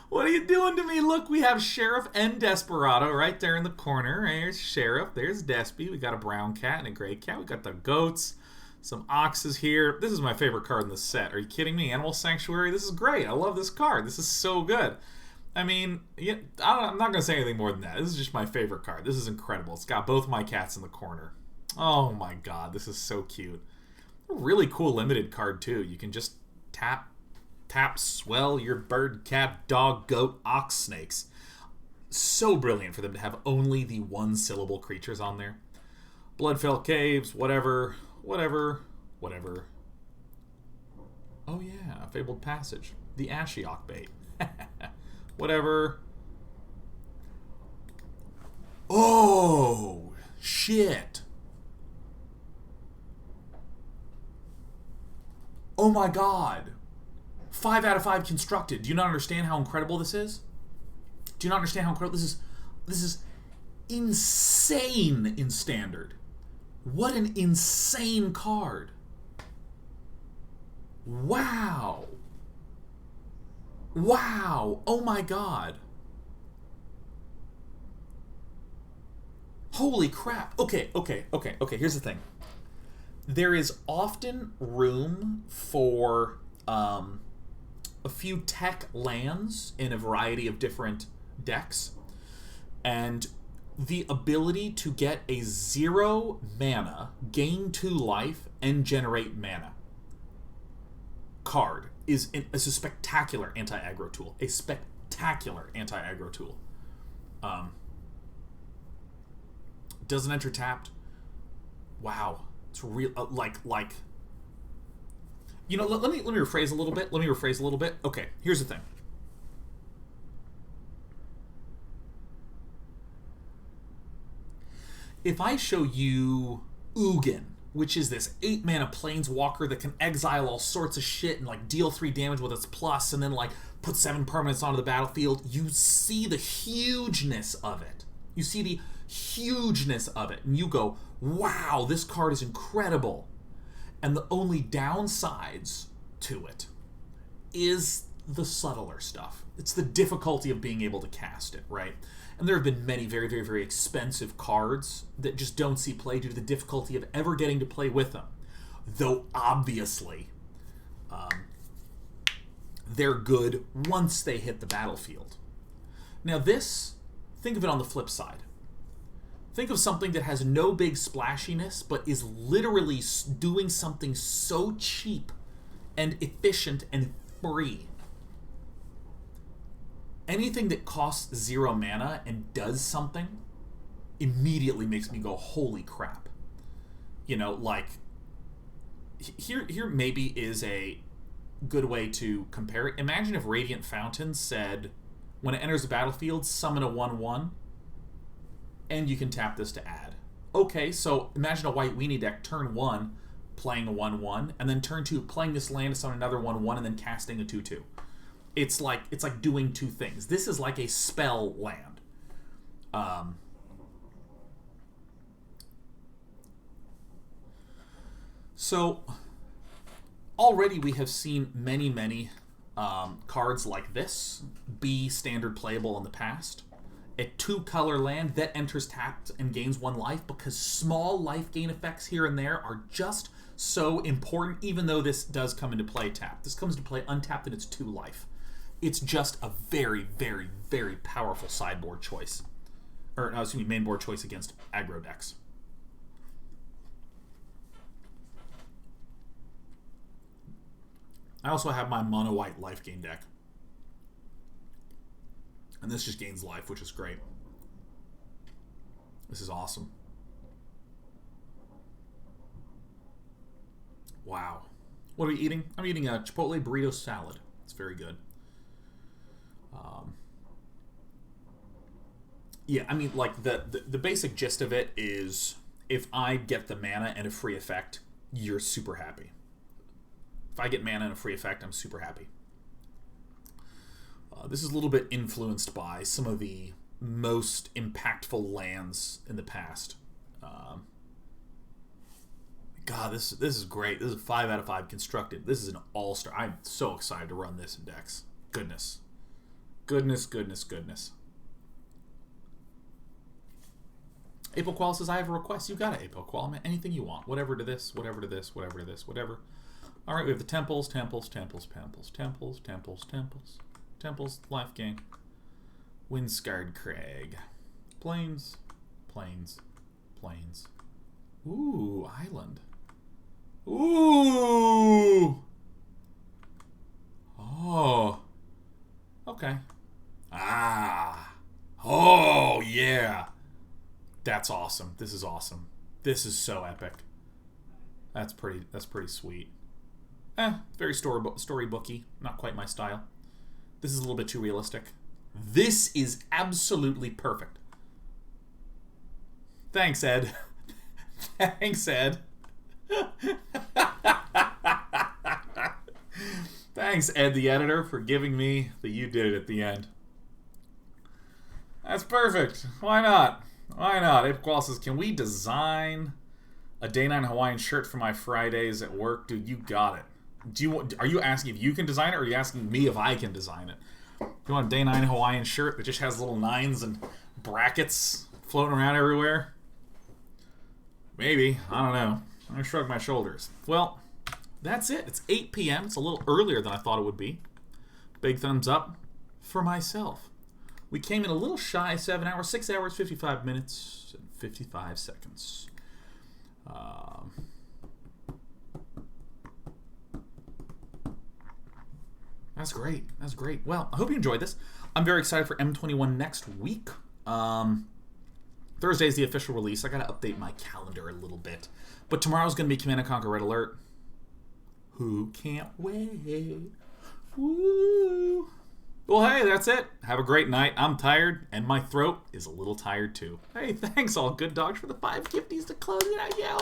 Speaker 1: What are you doing to me? Look, we have Sheriff and Desperado right there in the corner. There's Sheriff. There's Despy. We got a brown cat and a gray cat. We got the goats. Some oxes here. This is my favorite card in the set. Are you kidding me? Animal Sanctuary. This is great. I love this card. This is so good. I mean, yeah, I'm not going to say anything more than that. This is just my favorite card. This is incredible. It's got both my cats in the corner. Oh my god, this is so cute. A really cool limited card, too. You can just tap, swell your bird, cat, dog, goat, ox, snakes. So brilliant for them to have only the one-syllable creatures on there. Bloodfell Caves, whatever. Oh yeah, Fabled Passage. The Ashiok bait. Whatever. Oh, shit. Oh my god. 5 out of 5 constructed. Do you not understand how incredible this is? Do you not understand how incredible this is? This is insane in Standard. What an insane card. Wow. Wow. Oh my god. Holy crap. Okay. Here's the thing. There is often room for a few tech lands in a variety of different decks. And the ability to get a 0 mana, gain 2 life, and generate mana card is a spectacular anti-aggro tool. A spectacular anti-aggro tool. Doesn't enter tapped. Wow. It's real, like. You know, let me rephrase a little bit. Okay, here's the thing. If I show you Ugin, which is this 8-mana planeswalker that can exile all sorts of shit and like deal 3 damage with its plus and then like put 7 permanents onto the battlefield, you see the hugeness of it. You see the hugeness of it, and you go, wow, this card is incredible. And the only downsides to it is the subtler stuff. It's the difficulty of being able to cast it, right? And there have been many very, very, very expensive cards that just don't see play due to the difficulty of ever getting to play with them. Though, obviously, they're good once they hit the battlefield. Now this, think of it on the flip side. Think of something that has no big splashiness, but is literally doing something so cheap and efficient and free. Anything that costs 0 mana and does something immediately makes me go, holy crap. You know, like, here maybe is a good way to compare it. Imagine if Radiant Fountain said, when it enters the battlefield, summon a 1/1, and you can tap this to add. Okay, so imagine a white weenie deck, turn 1, playing a 1/1, and then turn 2, playing this land to summon another 1/1, and then casting a 2/2. It's like doing 2 things. This is like a spell land. So already we have seen many cards like this be standard playable in the past. A 2-color land that enters tapped and gains 1 life, because small life gain effects here and there are just so important, even though this does come into play tapped. This comes to play untapped and it's 2 life. It's just a very, very, very powerful sideboard choice. Or, no, excuse me, mainboard choice against aggro decks. I also have my mono-white life gain deck. And this just gains life, which is great. This is awesome. Wow. What are we eating? I'm eating a Chipotle burrito salad. It's very good. Yeah, I mean, like, the basic gist of it is, if I get the mana and a free effect, you're super happy. If I get mana and a free effect, I'm super happy. This is a little bit influenced by some of the most impactful lands in the past. God, this is great. This is a 5 out of 5 constructed. This is an all-star. I'm so excited to run this in decks. Goodness. Goodness, goodness, goodness. April Qual says, I have a request. You got it, April Qual. Man, anything you want. Whatever to this, whatever to this, whatever to this, whatever. All right, we have the temples, temples, temples, temples, temples, temples, temples, temples, life gain. Windscarred Crag. Plains, plains, plains. Ooh, island. Ooh! Oh. Okay. Ah. Oh, yeah. That's awesome. This is awesome. This is so epic. That's pretty sweet. Very storybooky. Not quite my style. This is a little bit too realistic. This is absolutely perfect. Thanks, Ed. Thanks, Ed. Thanks, Ed, the editor, for giving me the you did it at the end. That's perfect. Why not? Why not? April Qual says, can we design a Day 9 Hawaiian shirt for my Fridays at work? Dude, you got it. Are you asking if you can design it, or are you asking me if I can design it? You want a Day 9 Hawaiian shirt that just has little 9s and brackets floating around everywhere? Maybe. I don't know. I shrug my shoulders. Well, that's it. It's 8 p.m. It's a little earlier than I thought it would be. Big thumbs up for myself. We came in a little shy 7 hours, 6 hours, 55 minutes, and 55 seconds. That's great. That's great. Well, I hope you enjoyed this. I'm very excited for M21 next week. Thursday is the official release. I got to update my calendar a little bit. But tomorrow's going to be Command & Conquer Red Alert. Who can't wait? Woo! Well, hey, that's it. Have a great night. I'm tired, and my throat is a little tired, too. Hey, thanks, all good dogs, for the 5 gifties to close it out. Yeah,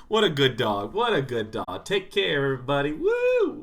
Speaker 1: what a good dog. What a good dog. Take care, everybody. Woo!